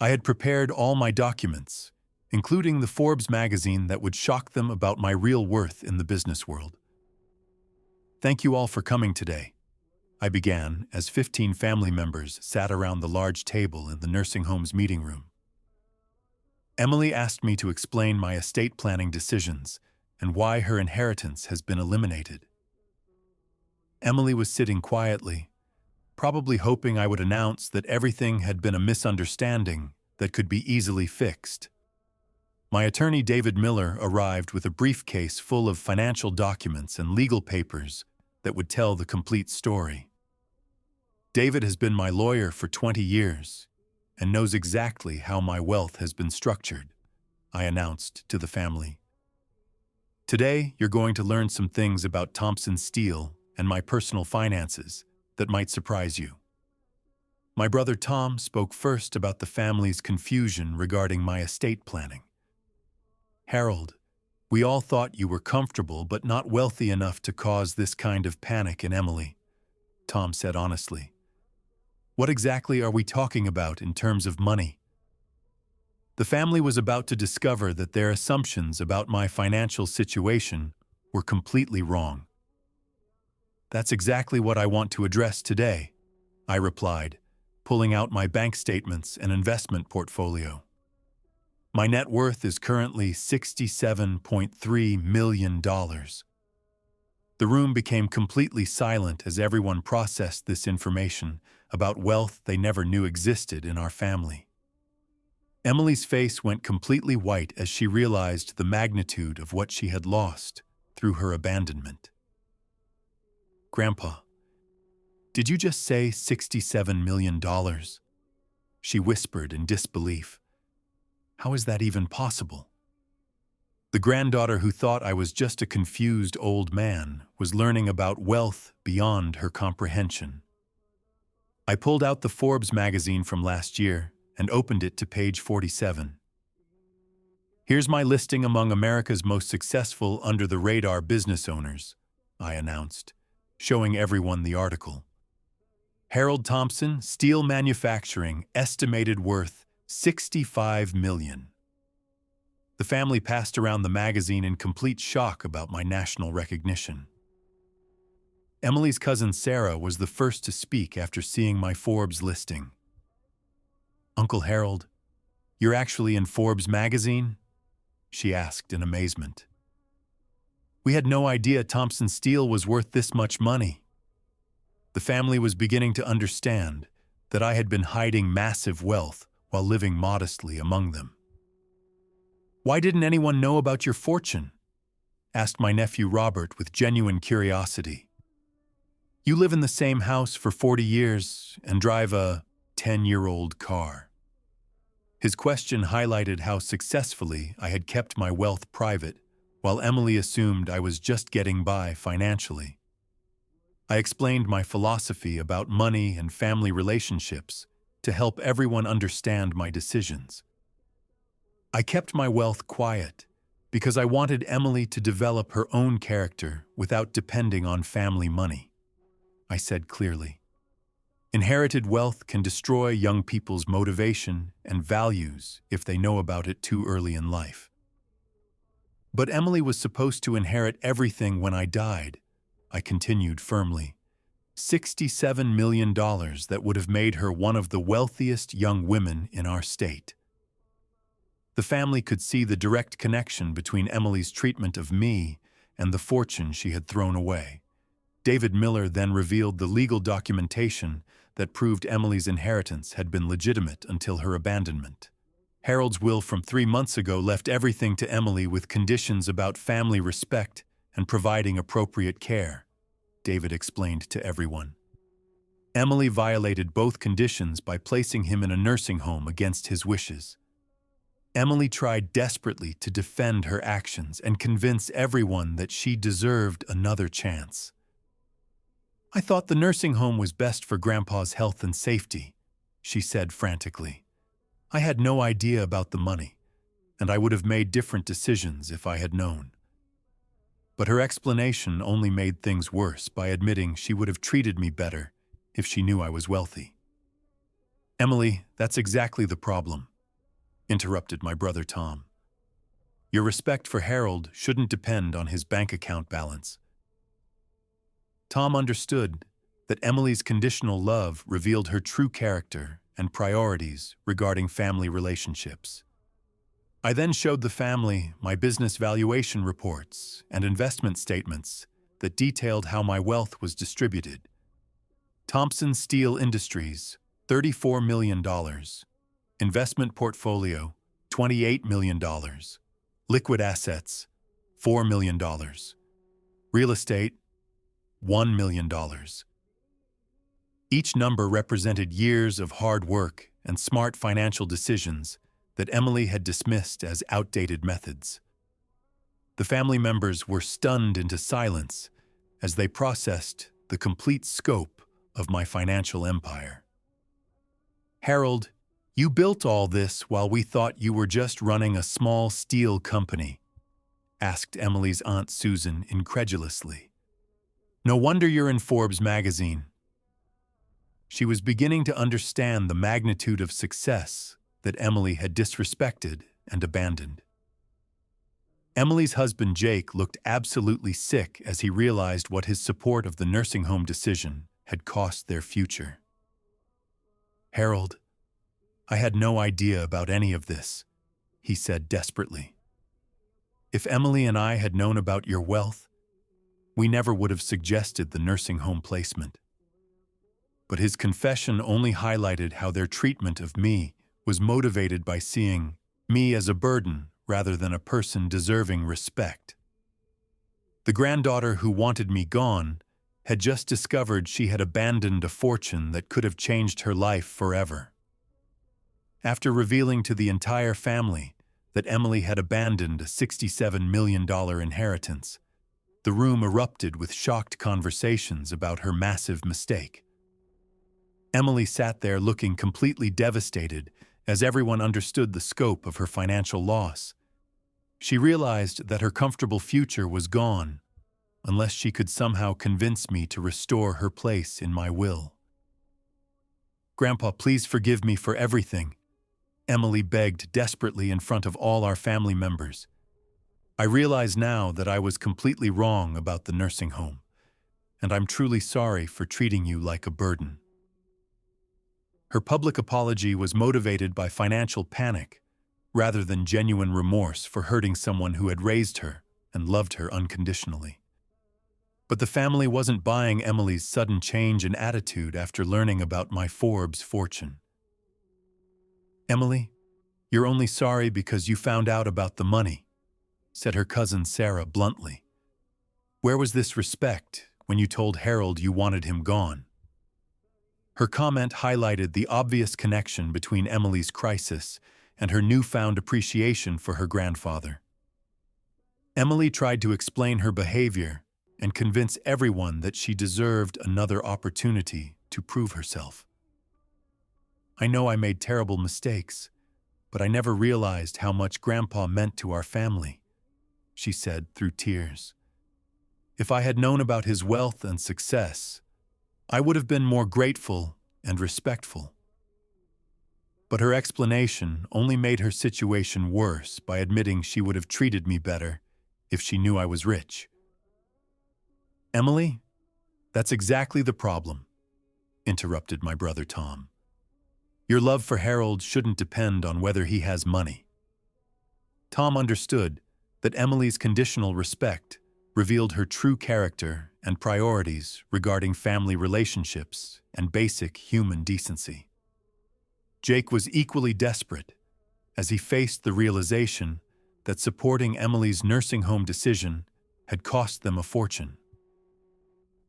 I had prepared all my documents, including the Forbes magazine that would shock them about my real worth in the business world. "Thank you all for coming today," I began as 15 family members sat around the large table in the nursing home's meeting room. Emily asked me to explain my estate planning decisions and why her inheritance has been eliminated. Emily was sitting quietly, probably hoping I would announce that everything had been a misunderstanding that could be easily fixed. My attorney David Miller arrived with a briefcase full of financial documents and legal papers that would tell the complete story. David has been my lawyer for 20 years and knows exactly how my wealth has been structured, I announced to the family. Today, you're going to learn some things about Thompson Steele and my personal finances that might surprise you. My brother Tom spoke first about the family's confusion regarding my estate planning. Harold, we all thought you were comfortable but not wealthy enough to cause this kind of panic in Emily, Tom said honestly. What exactly are we talking about in terms of money? The family was about to discover that their assumptions about my financial situation were completely wrong. That's exactly what I want to address today, I replied, pulling out my bank statements and investment portfolio. My net worth is currently $67.3 million. The room became completely silent as everyone processed this information about wealth they never knew existed in our family. Emily's face went completely white as she realized the magnitude of what she had lost through her abandonment. Grandpa, did you just say $67 million? She whispered in disbelief. How is that even possible? The granddaughter who thought I was just a confused old man was learning about wealth beyond her comprehension. I pulled out the Forbes magazine from last year and opened it to page 47. Here's my listing among America's most successful under-the-radar business owners, I announced, showing everyone the article. Harold Thompson, steel manufacturing, estimated worth $65 million. The family passed around the magazine in complete shock about my national recognition. Emily's cousin Sarah was the first to speak after seeing my Forbes listing. Uncle Harold, you're actually in Forbes magazine? She asked in amazement. We had no idea Thompson Steele was worth this much money. The family was beginning to understand that I had been hiding massive wealth while living modestly among them. Why didn't anyone know about your fortune? Asked my nephew Robert with genuine curiosity. You live in the same house for 40 years and drive a 10-year-old car. His question highlighted how successfully I had kept my wealth private, while Emily assumed I was just getting by financially. I explained my philosophy about money and family relationships to help everyone understand my decisions. I kept my wealth quiet because I wanted Emily to develop her own character without depending on family money, I said clearly. Inherited wealth can destroy young people's motivation and values if they know about it too early in life. But Emily was supposed to inherit everything when I died, I continued firmly. $67 million that would have made her one of the wealthiest young women in our state. The family could see the direct connection between Emily's treatment of me and the fortune she had thrown away. David Miller then revealed the legal documentation that proved Emily's inheritance had been legitimate until her abandonment. Harold's will from 3 months ago left everything to Emily with conditions about family respect and providing appropriate care, David explained to everyone. Emily violated both conditions by placing him in a nursing home against his wishes. Emily tried desperately to defend her actions and convince everyone that she deserved another chance. I thought the nursing home was best for Grandpa's health and safety, she said frantically. I had no idea about the money, and I would have made different decisions if I had known. But her explanation only made things worse by admitting she would have treated me better if she knew I was wealthy. Emily, that's exactly the problem, interrupted my brother Tom. Your respect for Harold shouldn't depend on his bank account balance. Tom understood that Emily's conditional love revealed her true character and priorities regarding family relationships. I then showed the family my business valuation reports and investment statements that detailed how my wealth was distributed. Thompson Steel Industries, $34 million. Investment portfolio, $28 million. Liquid assets, $4 million. Real estate, $1 million. Each number represented years of hard work and smart financial decisions that Emily had dismissed as outdated methods. The family members were stunned into silence as they processed the complete scope of my financial empire. "Harold, you built all this while we thought you were just running a small steel company," asked Emily's Aunt Susan incredulously. "No wonder you're in Forbes magazine." She was beginning to understand the magnitude of success that Emily had disrespected and abandoned. Emily's husband Jake looked absolutely sick as he realized what his support of the nursing home decision had cost their future. "Harold, I had no idea about any of this," he said desperately. "If Emily and I had known about your wealth, we never would have suggested the nursing home placement." But his confession only highlighted how their treatment of me was motivated by seeing me as a burden rather than a person deserving respect. The granddaughter who wanted me gone had just discovered she had abandoned a fortune that could have changed her life forever. After revealing to the entire family that Emily had abandoned a $67 million inheritance, the room erupted with shocked conversations about her massive mistake. Emily sat there looking completely devastated as everyone understood the scope of her financial loss. She realized that her comfortable future was gone unless she could somehow convince me to restore her place in my will. "Grandpa, please forgive me for everything," Emily begged desperately in front of all our family members. "I realize now that I was completely wrong about the nursing home, and I'm truly sorry for treating you like a burden." Her public apology was motivated by financial panic rather than genuine remorse for hurting someone who had raised her and loved her unconditionally. But the family wasn't buying Emily's sudden change in attitude after learning about my Forbes fortune. "Emily, you're only sorry because you found out about the money," said her cousin Sarah bluntly. "Where was this respect when you told Harold you wanted him gone?" Her comment highlighted the obvious connection between Emily's crisis and her newfound appreciation for her grandfather. Emily tried to explain her behavior and convince everyone that she deserved another opportunity to prove herself. "I know I made terrible mistakes, but I never realized how much Grandpa meant to our family," she said through tears. "If I had known about his wealth and success, I would have been more grateful and respectful." But her explanation only made her situation worse by admitting she would have treated me better if she knew I was rich. "Emily, that's exactly the problem," interrupted my brother Tom. "Your love for Harold shouldn't depend on whether he has money." Tom understood that Emily's conditional respect revealed her true character and priorities regarding family relationships and basic human decency. Jake was equally desperate as he faced the realization that supporting Emily's nursing home decision had cost them a fortune.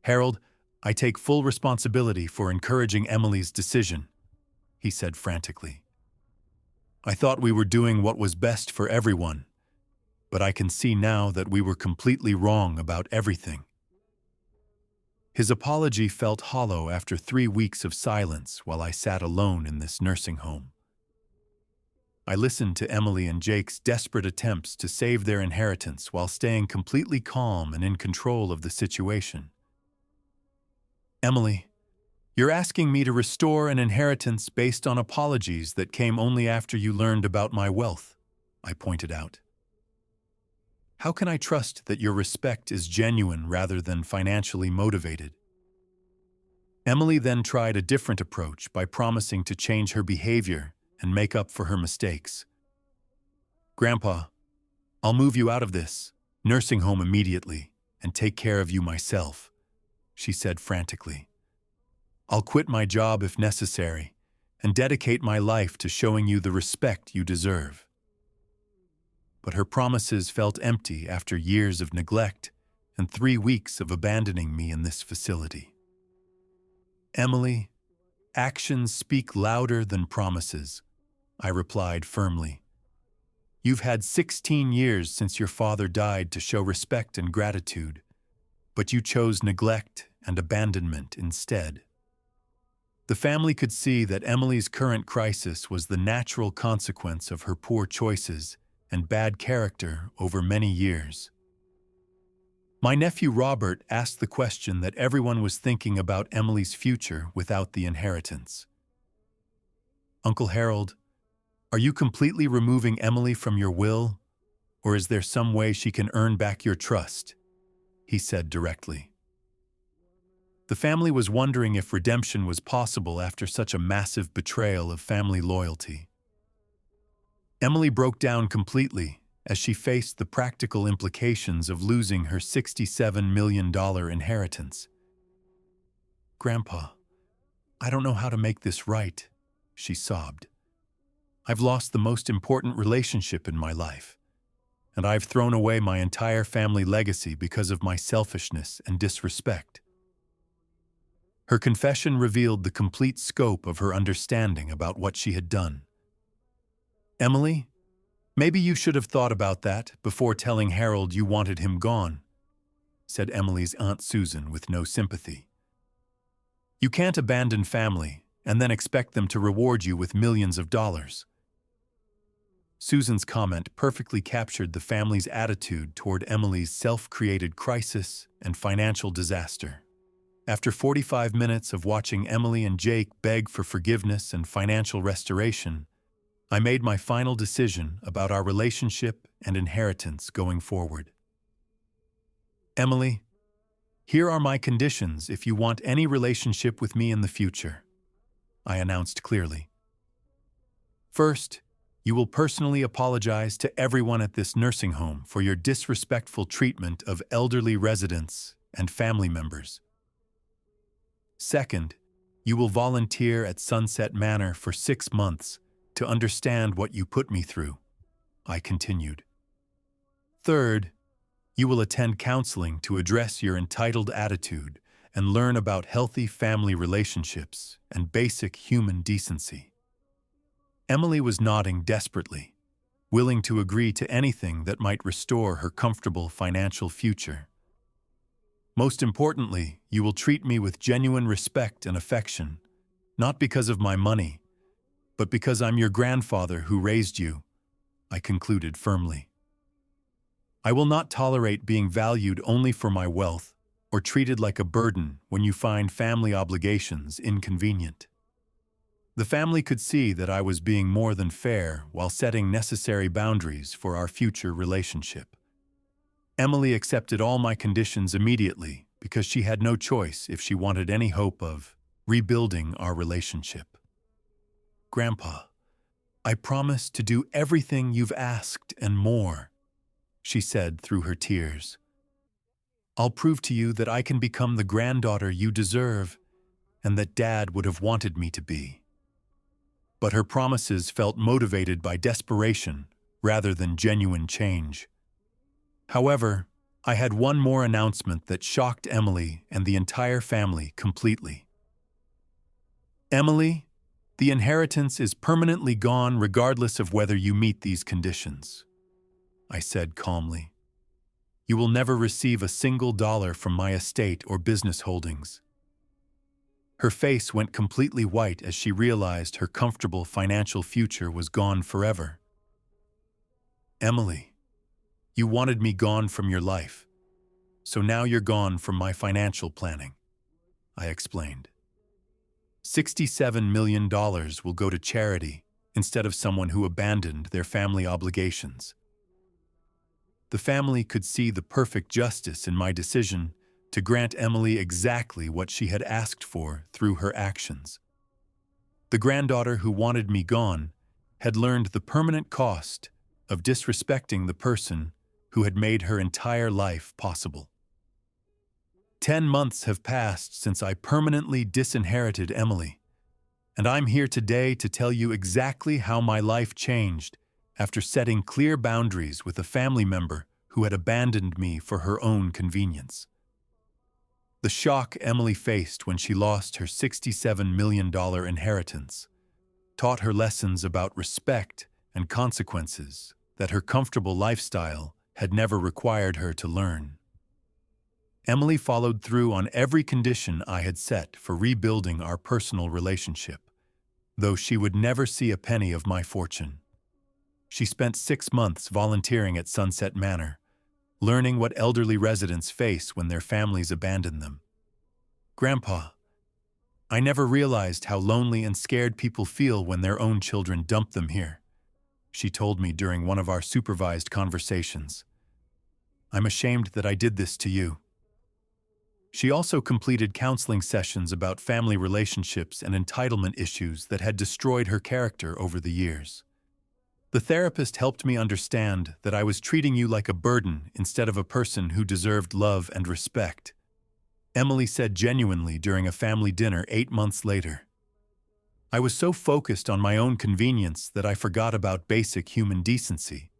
"Harold, I take full responsibility for encouraging Emily's decision," he said frantically. "I thought we were doing what was best for everyone, but I can see now that we were completely wrong about everything." His apology felt hollow after 3 weeks of silence while I sat alone in this nursing home. I listened to Emily and Jake's desperate attempts to save their inheritance while staying completely calm and in control of the situation. "Emily, you're asking me to restore an inheritance based on apologies that came only after you learned about my wealth," I pointed out. "How can I trust that your respect is genuine rather than financially motivated?" Emily then tried a different approach by promising to change her behavior and make up for her mistakes. "Grandpa, I'll move you out of this nursing home immediately and take care of you myself," she said frantically. "I'll quit my job if necessary and dedicate my life to showing you the respect you deserve." But her promises felt empty after years of neglect and 3 weeks of abandoning me in this facility. "Emily, Actions speak louder than promises, I replied firmly. You've had 16 years since your father died to show respect and gratitude, but you chose neglect and abandonment instead. The family could see that Emily's current crisis was the natural consequence of her poor choices and bad character over many years. My nephew Robert asked the question that everyone was thinking about Emily's future without the inheritance. Uncle Harold, are you completely removing Emily from your will, or is there some way she can earn back your trust? He said directly. The family was wondering if redemption was possible after such a massive betrayal of family loyalty. Emily broke down completely as she faced the practical implications of losing her $67 million inheritance. Grandpa, I don't know how to make this right, she sobbed. I've lost the most important relationship in my life, and I've thrown away my entire family legacy because of my selfishness and disrespect. Her confession revealed the complete scope of her understanding about what she had done. Emily, maybe you should have thought about that before telling Harold you wanted him gone, said Emily's Aunt Susan with no sympathy. You can't abandon family and then expect them to reward you with millions of dollars. Susan's comment perfectly captured the family's attitude toward Emily's self-created crisis and financial disaster. After 45 minutes of watching Emily and Jake beg for forgiveness and financial restoration, I made my final decision about our relationship and inheritance going forward. Emily, here are my conditions if you want any relationship with me in the future, I announced clearly. First, you will personally apologize to everyone at this nursing home for your disrespectful treatment of elderly residents and family members. Second, you will volunteer at Sunset Manor for 6 months to understand what you put me through, I continued. Third, you will attend counseling to address your entitled attitude and learn about healthy family relationships and basic human decency. Emily was nodding desperately, willing to agree to anything that might restore her comfortable financial future. Most importantly, you will treat me with genuine respect and affection, not because of my money, but because I'm your grandfather who raised you, I concluded firmly. I will not tolerate being valued only for my wealth or treated like a burden when you find family obligations inconvenient. The family could see that I was being more than fair while setting necessary boundaries for our future relationship. Emily accepted all my conditions immediately because she had no choice if she wanted any hope of rebuilding our relationship. Grandpa, I promise to do everything you've asked and more, she said through her tears. I'll prove to you that I can become the granddaughter you deserve and that Dad would have wanted me to be. But her promises felt motivated by desperation rather than genuine change. However, I had one more announcement that shocked Emily and the entire family completely. Emily, the inheritance is permanently gone regardless of whether you meet these conditions, I said calmly. You will never receive a single dollar from my estate or business holdings. Her face went completely white as she realized her comfortable financial future was gone forever. Emily, you wanted me gone from your life, so now you're gone from my financial planning, I explained. $67 million will go to charity instead of someone who abandoned their family obligations. The family could see the perfect justice in my decision to grant Emily exactly what she had asked for through her actions. The granddaughter who wanted me gone had learned the permanent cost of disrespecting the person who had made her entire life possible. 10 months have passed since I permanently disinherited Emily, and I'm here today to tell you exactly how my life changed after setting clear boundaries with a family member who had abandoned me for her own convenience. The shock Emily faced when she lost her $67 million inheritance taught her lessons about respect and consequences that her comfortable lifestyle had never required her to learn. Emily followed through on every condition I had set for rebuilding our personal relationship, though she would never see a penny of my fortune. She spent 6 months volunteering at Sunset Manor, learning what elderly residents face when their families abandon them. "Grandpa, I never realized how lonely and scared people feel when their own children dump them here," she told me during one of our supervised conversations. "I'm ashamed that I did this to you." She also completed counseling sessions about family relationships and entitlement issues that had destroyed her character over the years. "The therapist helped me understand that I was treating you like a burden instead of a person who deserved love and respect," Emily said genuinely during a family dinner 8 months later. "I was so focused on my own convenience that I forgot about basic human decency."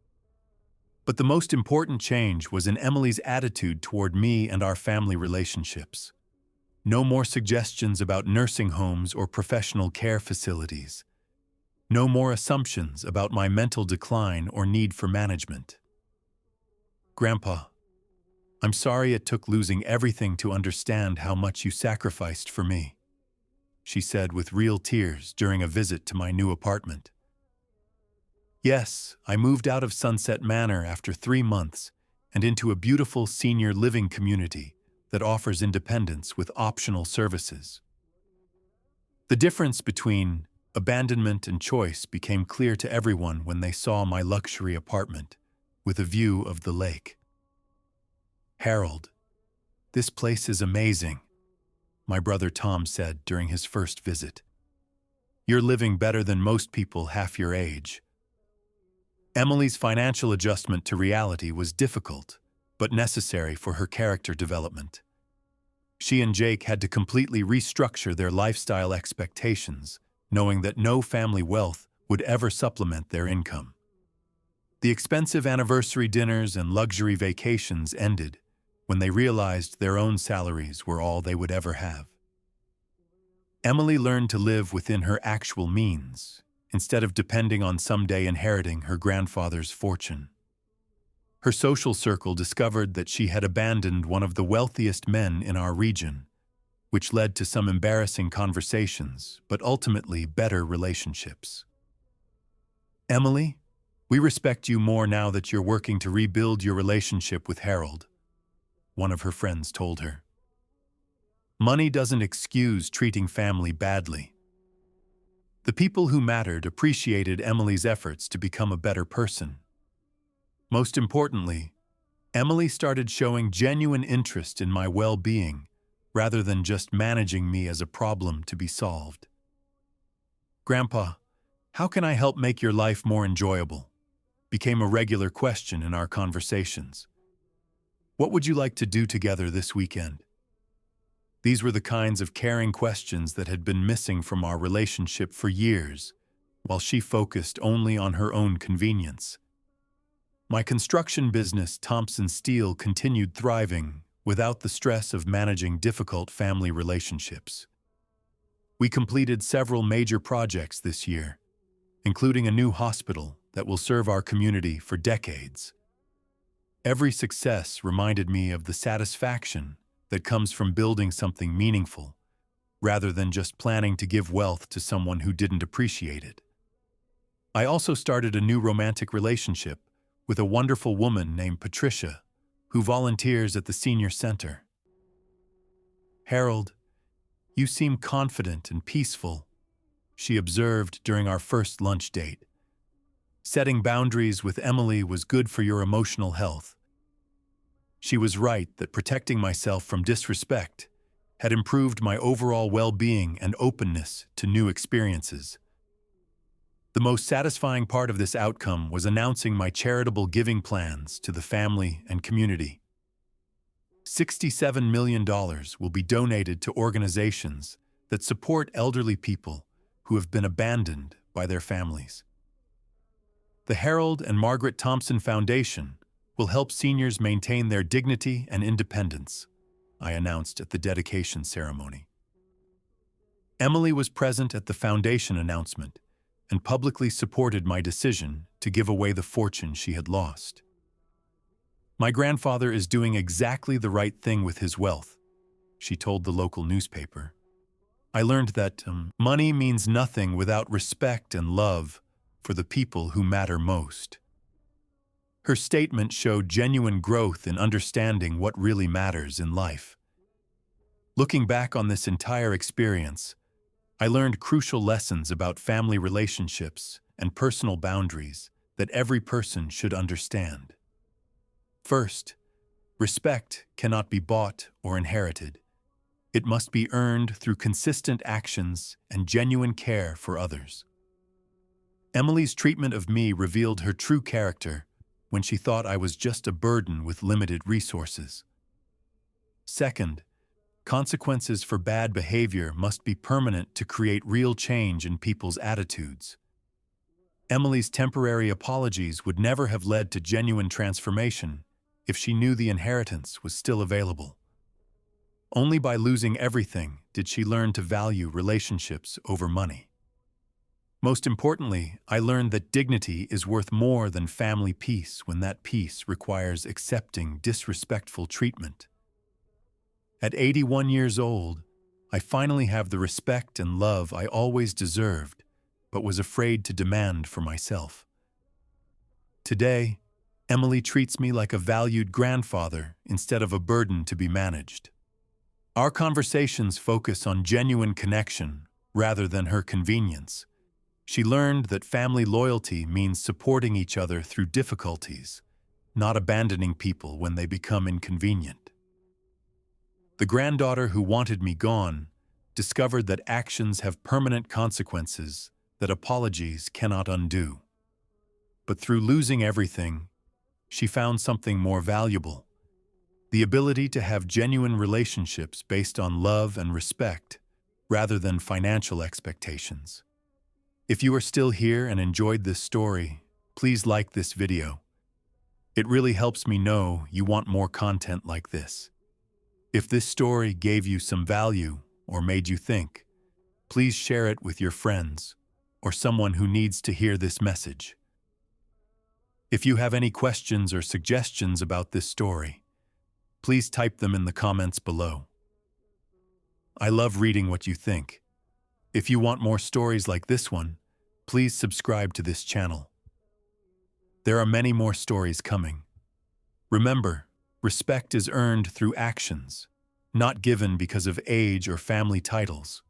But the most important change was in Emily's attitude toward me and our family relationships. No more suggestions about nursing homes or professional care facilities. No more assumptions about my mental decline or need for management. "Grandpa, I'm sorry it took losing everything to understand how much you sacrificed for me," she said with real tears during a visit to my new apartment. "Yes, I moved out of Sunset Manor after 3 months and into a beautiful senior living community that offers independence with optional services." The difference between abandonment and choice became clear to everyone when they saw my luxury apartment with a view of the lake. "Harold, this place is amazing," my brother Tom said during his first visit. "You're living better than most people half your age." Emily's financial adjustment to reality was difficult, but necessary for her character development. She and Jake had to completely restructure their lifestyle expectations, knowing that no family wealth would ever supplement their income. The expensive anniversary dinners and luxury vacations ended when they realized their own salaries were all they would ever have. Emily learned to live within her actual means, instead of depending on someday inheriting her grandfather's fortune. Her social circle discovered that she had abandoned one of the wealthiest men in our region, which led to some embarrassing conversations, but ultimately better relationships. "Emily, we respect you more now that you're working to rebuild your relationship with Harold," one of her friends told her. Money doesn't excuse treating family badly. The people who mattered appreciated Emily's efforts to become a better person. Most importantly, Emily started showing genuine interest in my well-being, rather than just managing me as a problem to be solved. "Grandpa, how can I help make your life more enjoyable?" became a regular question in our conversations. "What would you like to do together this weekend?" These were the kinds of caring questions that had been missing from our relationship for years, while she focused only on her own convenience. My construction business, Thompson Steel, continued thriving without the stress of managing difficult family relationships. We completed several major projects this year, including a new hospital that will serve our community for decades. Every success reminded me of the satisfaction that comes from building something meaningful, rather than just planning to give wealth to someone who didn't appreciate it. I also started a new romantic relationship with a wonderful woman named Patricia, who volunteers at the senior center. "Harold, you seem confident and peaceful," she observed during our first lunch date. "Setting boundaries with Emily was good for your emotional health." She was right that protecting myself from disrespect had improved my overall well-being and openness to new experiences. The most satisfying part of this outcome was announcing my charitable giving plans to the family and community. $67 million will be donated to organizations that support elderly people who have been abandoned by their families. The Harold and Margaret Thompson Foundation will help seniors maintain their dignity and independence. I announced at the dedication ceremony. Emily was present at the foundation announcement and publicly supported my decision to give away the fortune she had lost. My grandfather is doing exactly the right thing with his wealth, she told the local newspaper. I learned that money means nothing without respect and love for the people who matter most. Her statement showed genuine growth in understanding what really matters in life. Looking back on this entire experience, I learned crucial lessons about family relationships and personal boundaries that every person should understand. First, respect cannot be bought or inherited. It must be earned through consistent actions and genuine care for others. Emily's treatment of me revealed her true character when she thought I was just a burden with limited resources. Second, consequences for bad behavior must be permanent to create real change in people's attitudes. Emily's temporary apologies would never have led to genuine transformation if she knew the inheritance was still available. Only by losing everything did she learn to value relationships over money. Most importantly, I learned that dignity is worth more than family peace when that peace requires accepting disrespectful treatment. At 81 years old, I finally have the respect and love I always deserved, but was afraid to demand for myself. Today, Emily treats me like a valued grandfather instead of a burden to be managed. Our conversations focus on genuine connection rather than her convenience. She learned that family loyalty means supporting each other through difficulties, not abandoning people when they become inconvenient. The granddaughter who wanted me gone discovered that actions have permanent consequences that apologies cannot undo. But through losing everything, she found something more valuable: the ability to have genuine relationships based on love and respect rather than financial expectations. If you are still here and enjoyed this story, please like this video. It really helps me know you want more content like this. If this story gave you some value or made you think, please share it with your friends or someone who needs to hear this message. If you have any questions or suggestions about this story, please type them in the comments below. I love reading what you think. If you want more stories like this one, please subscribe to this channel. There are many more stories coming. Remember, respect is earned through actions, not given because of age or family titles.